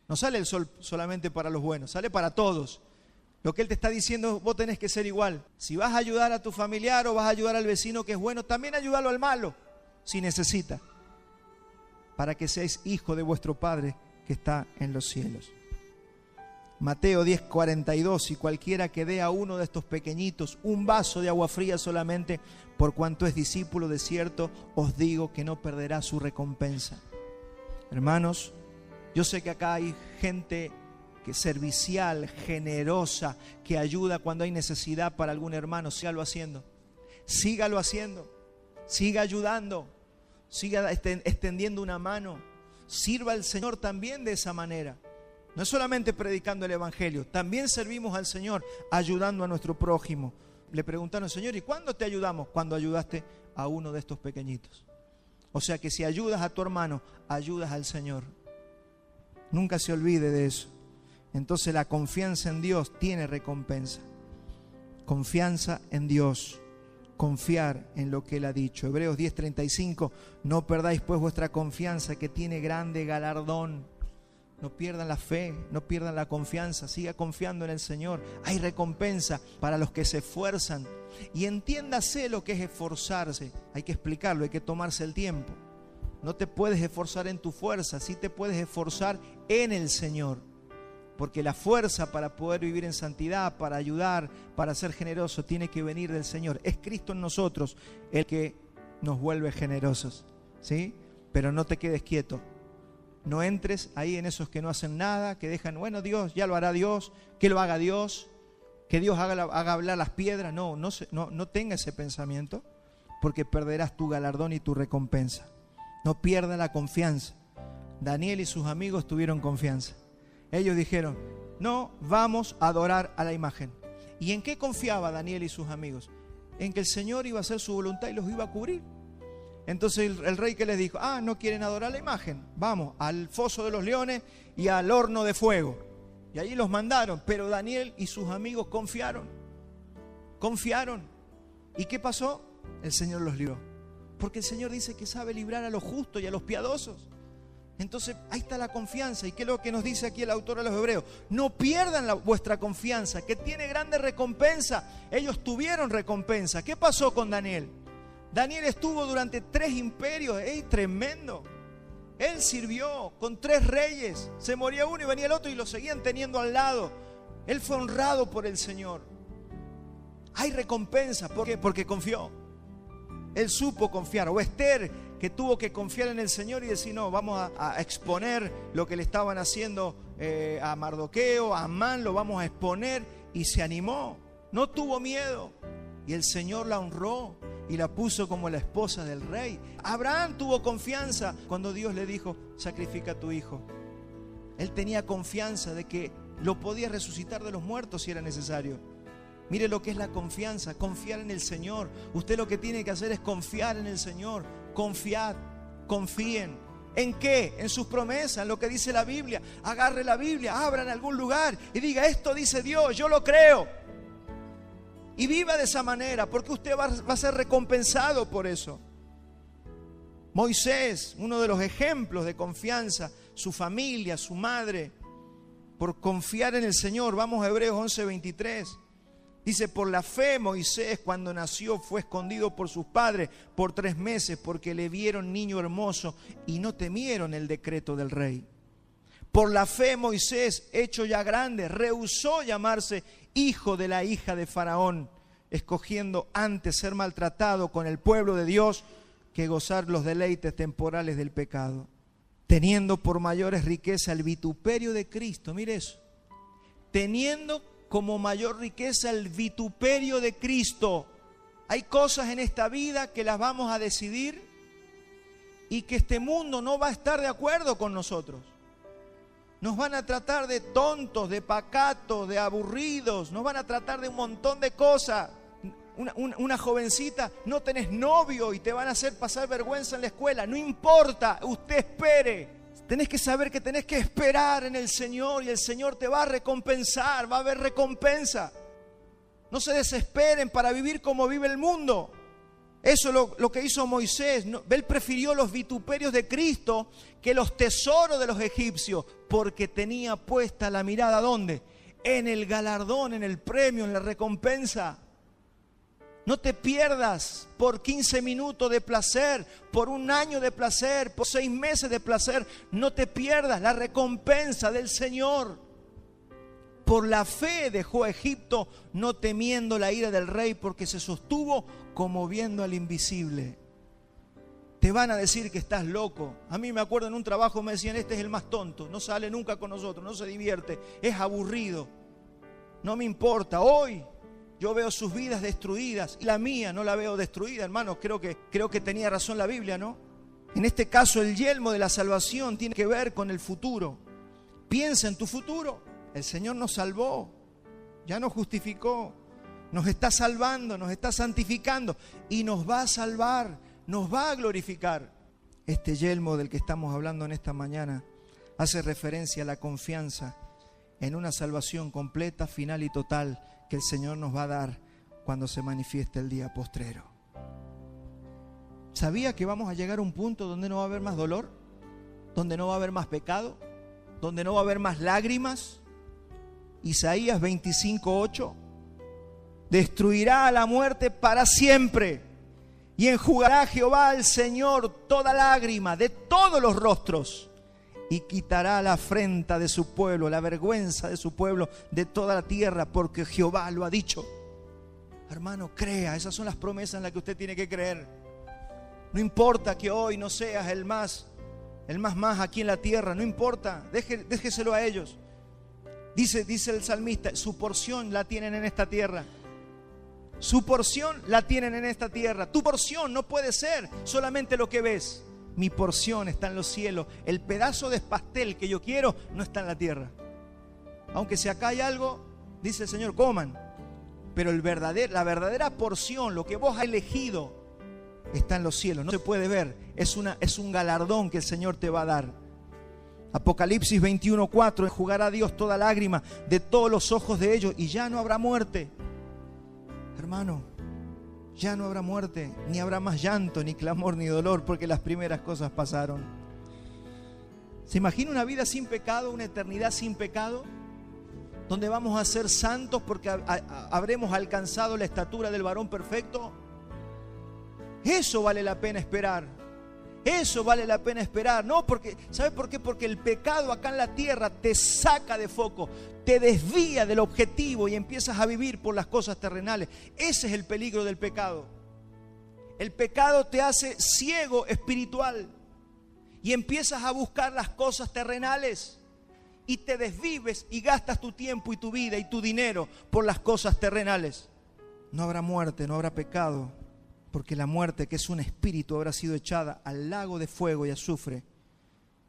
Speaker 1: No sale el sol solamente para los buenos, sale para todos. Lo que Él te está diciendo, vos tenés que ser igual. Si vas a ayudar a tu familiar o vas a ayudar al vecino que es bueno, también ayúdalo al malo, si necesita, para que seáis hijo de vuestro Padre que está en los cielos. Mateo 10:42, y cualquiera que dé a uno de estos pequeñitos un vaso de agua fría solamente, por cuanto es discípulo, de cierto os digo que no perderá su recompensa. Hermanos, yo sé que acá hay gente que es servicial, generosa, que ayuda cuando hay necesidad para algún hermano. Sígalo haciendo, siga ayudando, siga extendiendo una mano. Sirva al Señor también de esa manera. No es solamente predicando el Evangelio, también servimos al Señor ayudando a nuestro prójimo. Le preguntaron, Señor, ¿y cuándo te ayudamos? Cuando ayudaste a uno de estos pequeñitos. O sea que si ayudas a tu hermano, ayudas al Señor. Nunca se olvide de eso. Entonces la confianza en Dios tiene recompensa. Confianza en Dios. Confiar en lo que Él ha dicho. Hebreos 10:35, no perdáis pues vuestra confianza, que tiene grande galardón. No pierdan la fe, no pierdan la confianza, siga confiando en el Señor. Hay recompensa para los que se esfuerzan. Y entiéndase lo que es esforzarse. Hay que explicarlo, hay que tomarse el tiempo. No te puedes esforzar en tu fuerza, sí te puedes esforzar en el Señor. Porque la fuerza para poder vivir en santidad, para ayudar, para ser generoso, tiene que venir del Señor. Es Cristo en nosotros el que nos vuelve generosos, ¿sí? Pero no te quedes quieto. No entres ahí en esos que no hacen nada, que dejan, bueno, Dios, ya lo hará Dios, que lo haga Dios, que Dios haga hablar las piedras. No tenga ese pensamiento, porque perderás tu galardón y tu recompensa. No pierda la confianza. Daniel y sus amigos tuvieron confianza. Ellos dijeron, no vamos a adorar a la imagen. ¿Y en qué confiaba Daniel y sus amigos? En que el Señor iba a hacer su voluntad y los iba a cubrir. Entonces el rey, que les dijo, no quieren adorar la imagen, vamos al foso de los leones y al horno de fuego. Y allí los mandaron, pero Daniel y sus amigos confiaron. ¿Y qué pasó? El Señor los libró. Porque el Señor dice que sabe librar a los justos y a los piadosos. Entonces ahí está la confianza. ¿Y qué es lo que nos dice aquí el autor a los Hebreos? No pierdan vuestra confianza, que tiene grande recompensa. Ellos tuvieron recompensa. ¿Qué pasó con Daniel? Daniel estuvo durante 3 imperios. ¡Ey, tremendo! Él sirvió con 3 reyes. Se moría uno y venía el otro y lo seguían teniendo al lado. Él fue honrado por el Señor. Hay recompensa. ¿Por qué? Porque confió. Él supo confiar. O Esther, que tuvo que confiar en el Señor y decir, no, vamos a exponer lo que le estaban haciendo a Mardoqueo, a Amán, lo vamos a exponer. Y se animó, no tuvo miedo. Y el Señor la honró y la puso como la esposa del rey. Abraham tuvo confianza cuando Dios le dijo, sacrifica a tu hijo. Él tenía confianza de que lo podía resucitar de los muertos si era necesario. Mire lo que es la confianza, confiar en el Señor. Usted lo que tiene que hacer es confiar en el Señor. Confiad, confíen. ¿En qué? En sus promesas, en lo que dice la Biblia. Agarre la Biblia, abra en algún lugar y diga, esto dice Dios, yo lo creo. Y viva de esa manera, porque usted va a ser recompensado por eso. Moisés, uno de los ejemplos de confianza, su familia, su madre, por confiar en el Señor. Vamos a Hebreos 11:23. Dice, por la fe Moisés, cuando nació, fue escondido por sus padres por 3 meses, porque le vieron niño hermoso y no temieron el decreto del rey. Por la fe Moisés, hecho ya grande, rehusó llamarse hijo de la hija de Faraón, escogiendo antes ser maltratado con el pueblo de Dios que gozar los deleites temporales del pecado, teniendo por mayores riqueza el vituperio de Cristo. Mire eso, teniendo como mayor riqueza el vituperio de Cristo. Hay cosas en esta vida que las vamos a decidir y que este mundo no va a estar de acuerdo con nosotros. Nos van a tratar de tontos, de pacatos, de aburridos. Nos van a tratar de un montón de cosas. Una jovencita, no tenés novio y te van a hacer pasar vergüenza en la escuela. No importa, usted espere. Tenés que saber que tenés que esperar en el Señor y el Señor te va a recompensar, va a haber recompensa. No se desesperen para vivir como vive el mundo. Eso es lo que hizo Moisés. Él prefirió los vituperios de Cristo que los tesoros de los egipcios, porque tenía puesta la mirada ¿dónde? En el galardón, en el premio, en la recompensa. No te pierdas por 15 minutos de placer, por un año de placer, por 6 meses de placer. No te pierdas la recompensa del Señor. Por la fe dejó a Egipto, no temiendo la ira del rey, porque se sostuvo como viendo al invisible. Te van a decir que estás loco. A mí me acuerdo en un trabajo me decían, este es el más tonto, no sale nunca con nosotros, no se divierte, es aburrido. No me importa, hoy yo veo sus vidas destruidas y la mía no la veo destruida, hermano. Creo que tenía razón la Biblia, ¿no? En este caso el yelmo de la salvación tiene que ver con el futuro. Piensa en tu futuro. El Señor nos salvó, ya nos justificó, nos está salvando, nos está santificando y nos va a salvar, nos va a glorificar. Este yelmo del que estamos hablando en esta mañana hace referencia a la confianza en una salvación completa, final y total que el Señor nos va a dar cuando se manifieste el día postrero. ¿Sabía que vamos a llegar a un punto donde no va a haber más dolor? ¿Donde no va a haber más pecado? ¿Donde no va a haber más lágrimas? Isaías 25:8: destruirá a la muerte para siempre y enjugará Jehová el Señor toda lágrima de todos los rostros y quitará la afrenta de su pueblo, la vergüenza de su pueblo de toda la tierra, porque Jehová lo ha dicho. Hermano, crea, esas son las promesas en las que usted tiene que creer. No importa que hoy no seas el más aquí en la tierra, no importa, déjeselo a ellos. Dice el salmista, su porción la tienen en esta tierra. Su porción la tienen en esta tierra. Tu porción no puede ser solamente lo que ves. Mi porción está en los cielos. El pedazo de pastel que yo quiero no está en la tierra. Aunque si acá hay algo, dice el Señor, coman. Pero la verdadera porción, lo que vos has elegido, está en los cielos. No se puede ver. Es un galardón que el Señor te va a dar. Apocalipsis 21:4: enjugará Dios toda lágrima de todos los ojos de ellos y ya no habrá muerte. Hermano, ya no habrá muerte, ni habrá más llanto, ni clamor, ni dolor, porque las primeras cosas pasaron. ¿Se imagina una vida sin pecado, una eternidad sin pecado? Donde vamos a ser santos porque habremos alcanzado la estatura del varón perfecto. Eso vale la pena esperar. Eso vale la pena esperar, ¿no? Porque, ¿sabe por qué? Porque el pecado acá en la tierra te saca de foco, te desvía del objetivo y empiezas a vivir por las cosas terrenales. Ese es el peligro del pecado. El pecado te hace ciego espiritual y empiezas a buscar las cosas terrenales y te desvives y gastas tu tiempo y tu vida y tu dinero por las cosas terrenales. No habrá muerte, no habrá pecado, porque la muerte, que es un espíritu, habrá sido echada al lago de fuego y azufre,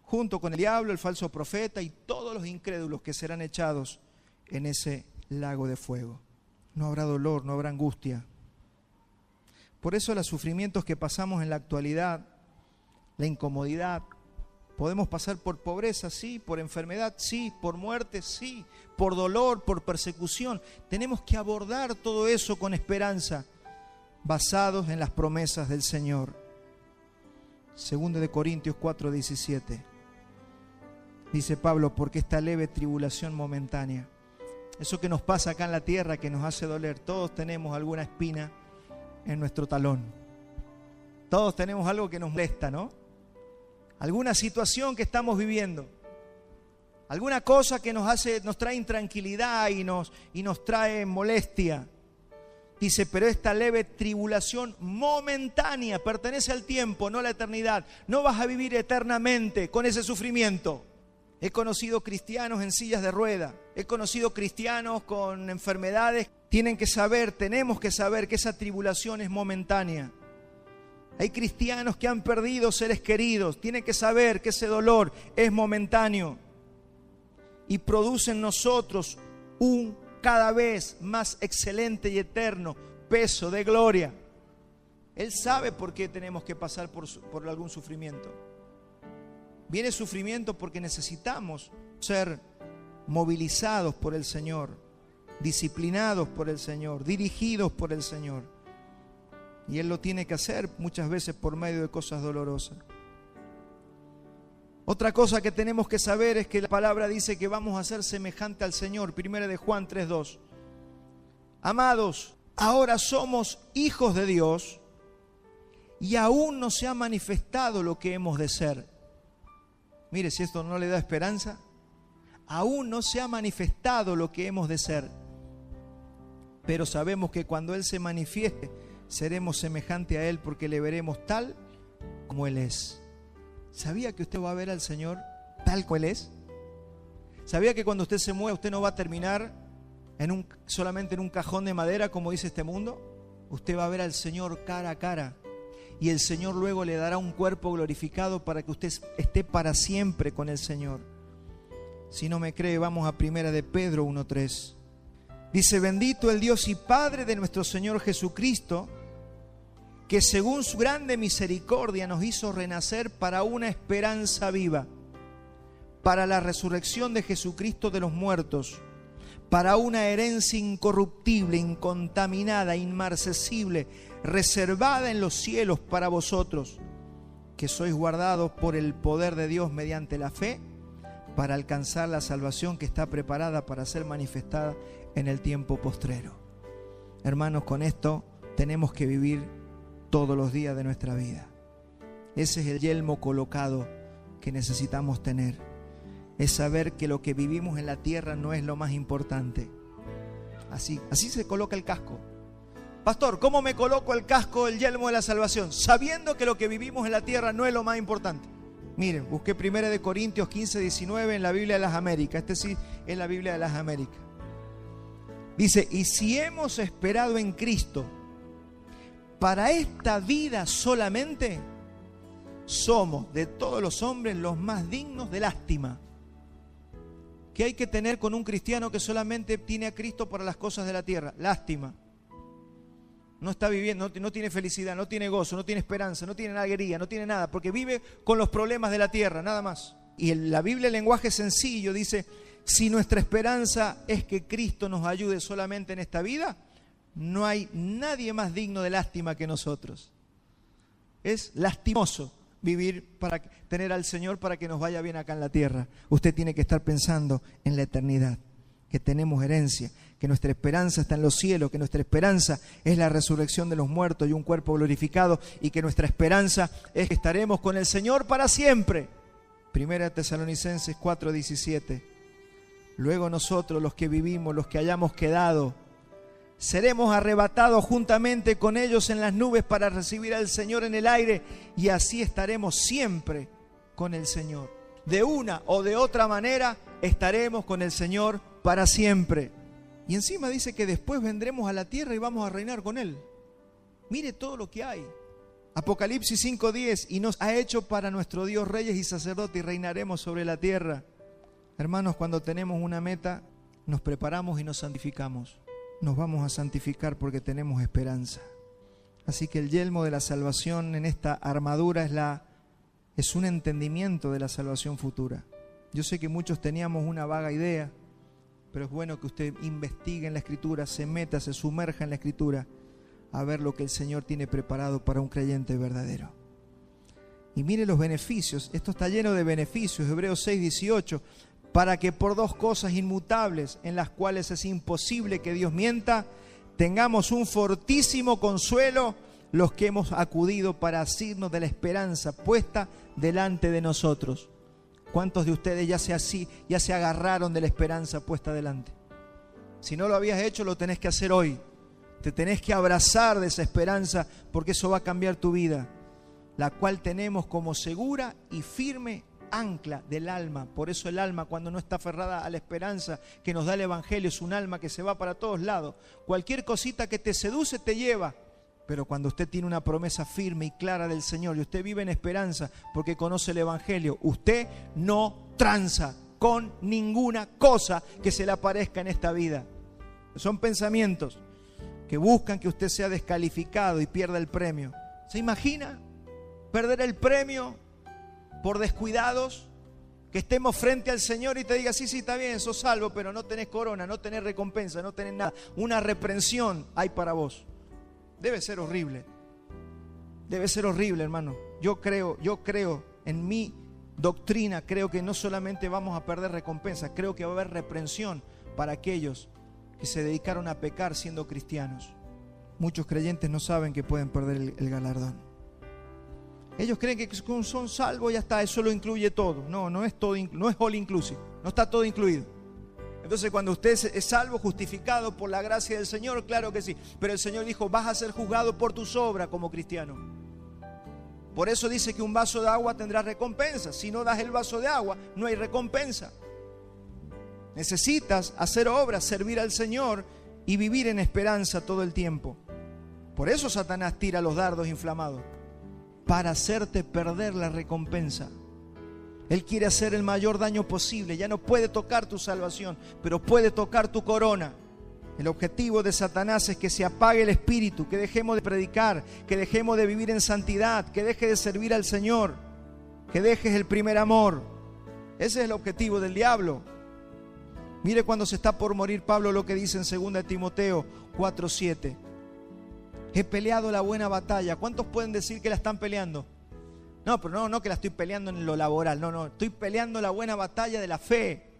Speaker 1: junto con el diablo, el falso profeta y todos los incrédulos que serán echados en ese lago de fuego. No habrá dolor, no habrá angustia. Por eso los sufrimientos que pasamos en la actualidad, la incomodidad, podemos pasar por pobreza, sí, por enfermedad, sí, por muerte, sí, por dolor, por persecución. Tenemos que abordar todo eso con esperanza, basados en las promesas del Señor. 2 Corintios 4:17. Dice Pablo, porque esta leve tribulación momentánea, eso que nos pasa acá en la tierra, que nos hace doler, todos tenemos alguna espina en nuestro talón. Todos tenemos algo que nos molesta, ¿no? Alguna situación que estamos viviendo. Alguna cosa que nos trae intranquilidad y nos trae molestia. Dice, pero esta leve tribulación momentánea pertenece al tiempo, no a la eternidad. No vas a vivir eternamente con ese sufrimiento. He conocido cristianos en sillas de rueda. He conocido cristianos con enfermedades. Tenemos que saber que esa tribulación es momentánea. Hay cristianos que han perdido seres queridos. Tienen que saber que ese dolor es momentáneo. y produce en nosotros un cada vez más excelente y eterno peso de gloria. Él sabe por qué tenemos que pasar por algún sufrimiento. Viene sufrimiento porque necesitamos ser movilizados por el Señor, disciplinados por el Señor, dirigidos por el Señor. Y Él lo tiene que hacer muchas veces por medio de cosas dolorosas. Otra cosa que tenemos que saber es que la palabra dice que vamos a ser semejante al Señor. Primera de Juan 3:2. Amados, ahora somos hijos de Dios y aún no se ha manifestado lo que hemos de ser. Mire, si esto no le da esperanza, aún no se ha manifestado lo que hemos de ser. Pero sabemos que cuando Él se manifieste, seremos semejante a Él porque le veremos tal como Él es. ¿Sabía que usted va a ver al Señor tal como Él es? ¿Sabía que cuando usted se mueva, usted no va a terminar solamente en un cajón de madera, como dice este mundo? Usted va a ver al Señor cara a cara. Y el Señor luego le dará un cuerpo glorificado para que usted esté para siempre con el Señor. Si no me cree, vamos a Primera de Pedro 1:3. Dice: bendito el Dios y Padre de nuestro Señor Jesucristo, que según su grande misericordia nos hizo renacer para una esperanza viva, para la resurrección de Jesucristo de los muertos, para una herencia incorruptible, incontaminada, inmarcesible, reservada en los cielos para vosotros, que sois guardados por el poder de Dios mediante la fe, para alcanzar la salvación que está preparada para ser manifestada en el tiempo postrero. Hermanos, con esto tenemos que vivir todos los días de nuestra vida. Ese es el yelmo colocado que necesitamos tener. Es saber que lo que vivimos en la tierra no es lo más importante. Así se coloca el casco. Pastor, ¿cómo me coloco el casco, el yelmo de la salvación? Sabiendo que lo que vivimos en la tierra no es lo más importante. Miren, busqué 1 Corintios 15:19 en la Biblia de las Américas. Este sí es la Biblia de las Américas. Dice: y si hemos esperado en Cristo para esta vida solamente, somos de todos los hombres los más dignos de lástima. ¿Qué hay que tener con un cristiano que solamente tiene a Cristo para las cosas de la tierra? Lástima. No está viviendo, no tiene felicidad, no tiene gozo, no tiene esperanza, no tiene alegría, no tiene nada, porque vive con los problemas de la tierra, nada más. Y en la Biblia, el lenguaje sencillo, dice: si nuestra esperanza es que Cristo nos ayude solamente en esta vida, no hay nadie más digno de lástima que nosotros. Es lastimoso vivir para tener al Señor para que nos vaya bien acá en la tierra. Usted tiene que estar pensando en la eternidad, que tenemos herencia, que nuestra esperanza está en los cielos, que nuestra esperanza es la resurrección de los muertos y un cuerpo glorificado, y que nuestra esperanza es que estaremos con el Señor para siempre. Primera Tesalonicenses 4:17. Luego nosotros, los que vivimos, los que hayamos quedado, seremos arrebatados juntamente con ellos en las nubes para recibir al Señor en el aire, y así estaremos siempre con el Señor. De una o de otra manera estaremos con el Señor para siempre. Y encima dice que después vendremos a la tierra y vamos a reinar con Él. Mire todo lo que hay. Apocalipsis 5:10: y nos ha hecho para nuestro Dios reyes y sacerdotes y reinaremos sobre la tierra. Hermanos, cuando tenemos una meta, nos preparamos y nos santificamos. Nos vamos a santificar porque tenemos esperanza. Así que el yelmo de la salvación en esta armadura es un entendimiento de la salvación futura. Yo sé que muchos teníamos una vaga idea, pero es bueno que usted investigue en la Escritura, se meta, se sumerja en la Escritura, a ver lo que el Señor tiene preparado para un creyente verdadero. Y mire los beneficios. Esto está lleno de beneficios. Hebreos 6:18: para que por dos cosas inmutables, en las cuales es imposible que Dios mienta, tengamos un fortísimo consuelo los que hemos acudido para asirnos de la esperanza puesta delante de nosotros. ¿Cuántos de ustedes ya se agarraron de la esperanza puesta delante? Si no lo habías hecho, lo tenés que hacer hoy. Te tenés que abrazar de esa esperanza, porque eso va a cambiar tu vida, la cual tenemos como segura y firme ancla del alma. Por eso el alma, cuando no está aferrada a la esperanza que nos da el Evangelio, es un alma que se va para todos lados. Cualquier cosita que te seduce te lleva. Pero cuando usted tiene una promesa firme y clara del Señor y usted vive en esperanza porque conoce el Evangelio, usted no tranza con ninguna cosa que se le aparezca en esta vida. Son pensamientos que buscan que usted sea descalificado y pierda el premio. ¿Se imagina perder el premio por descuidados? Que estemos frente al Señor y te diga, sí, está bien, sos salvo, pero no tenés corona, no tenés recompensa, no tenés nada. Una reprensión hay para vos. Debe ser horrible. Debe ser horrible, hermano. Yo creo en mi doctrina, creo que no solamente vamos a perder recompensa, creo que va a haber reprensión para aquellos que se dedicaron a pecar siendo cristianos. Muchos creyentes no saben que pueden perder el galardón. Ellos creen que son salvos y ya está, eso lo incluye todo. No es todo, no es all inclusive, no está todo incluido. Entonces cuando usted es salvo, justificado por la gracia del Señor, claro que sí. Pero el Señor dijo, vas a ser juzgado por tus obras como cristiano. Por eso dice que un vaso de agua tendrá recompensa. Si no das el vaso de agua, no hay recompensa. Necesitas hacer obras, servir al Señor y vivir en esperanza todo el tiempo. Por eso Satanás tira los dardos inflamados, para hacerte perder la recompensa. Él quiere hacer el mayor daño posible. Ya no puede tocar tu salvación, pero puede tocar tu corona. El objetivo de Satanás es que se apague el espíritu, que dejemos de predicar, que dejemos de vivir en santidad, que dejes de servir al Señor, que dejes el primer amor. Ese es el objetivo del diablo. Mire cuando se está por morir Pablo lo que dice en 2 Timoteo 4:7. He peleado la buena batalla. ¿Cuántos pueden decir que la están peleando? No, pero no que la estoy peleando en lo laboral. No, estoy peleando la buena batalla de la fe.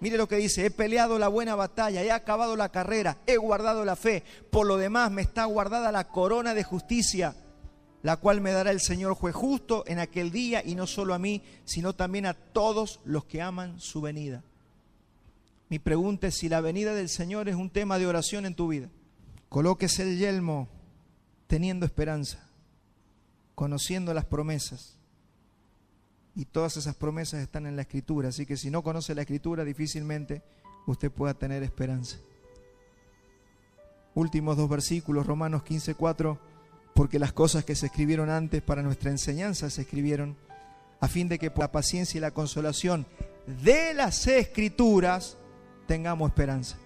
Speaker 1: Mire lo que dice, he peleado la buena batalla, he acabado la carrera, he guardado la fe. Por lo demás me está guardada la corona de justicia, la cual me dará el Señor juez justo en aquel día, y no solo a mí, sino también a todos los que aman su venida. Mi pregunta es si la venida del Señor es un tema de oración en tu vida. Colóquese el yelmo teniendo esperanza, conociendo las promesas. Y todas esas promesas están en la Escritura. Así que si no conoce la Escritura, difícilmente usted pueda tener esperanza. Últimos 2 versículos, Romanos 15:4. Porque las cosas que se escribieron antes para nuestra enseñanza se escribieron a fin de que por la paciencia y la consolación de las Escrituras tengamos esperanza.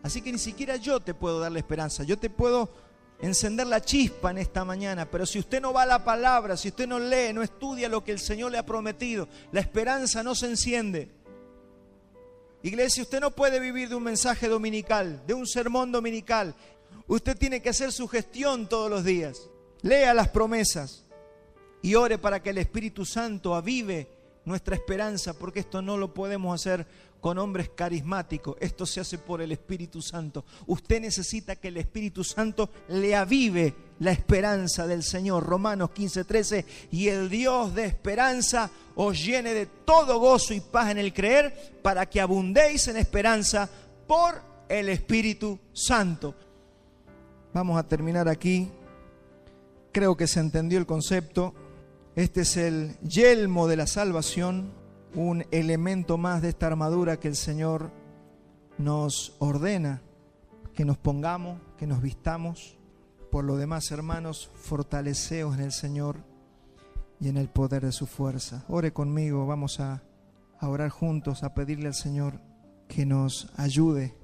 Speaker 1: Así que ni siquiera yo te puedo dar la esperanza. Yo te puedo encender la chispa en esta mañana, pero si usted no va a la palabra, si usted no lee, no estudia lo que el Señor le ha prometido, la esperanza no se enciende. Iglesia, usted no puede vivir de un mensaje dominical, de un sermón dominical. Usted tiene que hacer su gestión todos los días. Lea las promesas y ore para que el Espíritu Santo avive nuestra esperanza, porque esto no lo podemos hacer con hombres carismáticos, esto se hace por el Espíritu Santo. Usted necesita que el Espíritu Santo le avive la esperanza del Señor. Romanos 15:13, y el Dios de esperanza os llene de todo gozo y paz en el creer, para que abundéis en esperanza por el Espíritu Santo. Vamos a terminar aquí. Creo que se entendió el concepto. Este es el yelmo de la salvación, un elemento más de esta armadura que el Señor nos ordena que nos pongamos, que nos vistamos. Por lo demás, hermanos, fortaleceos en el Señor y en el poder de su fuerza. Ore conmigo, vamos a orar juntos, a pedirle al Señor que nos ayude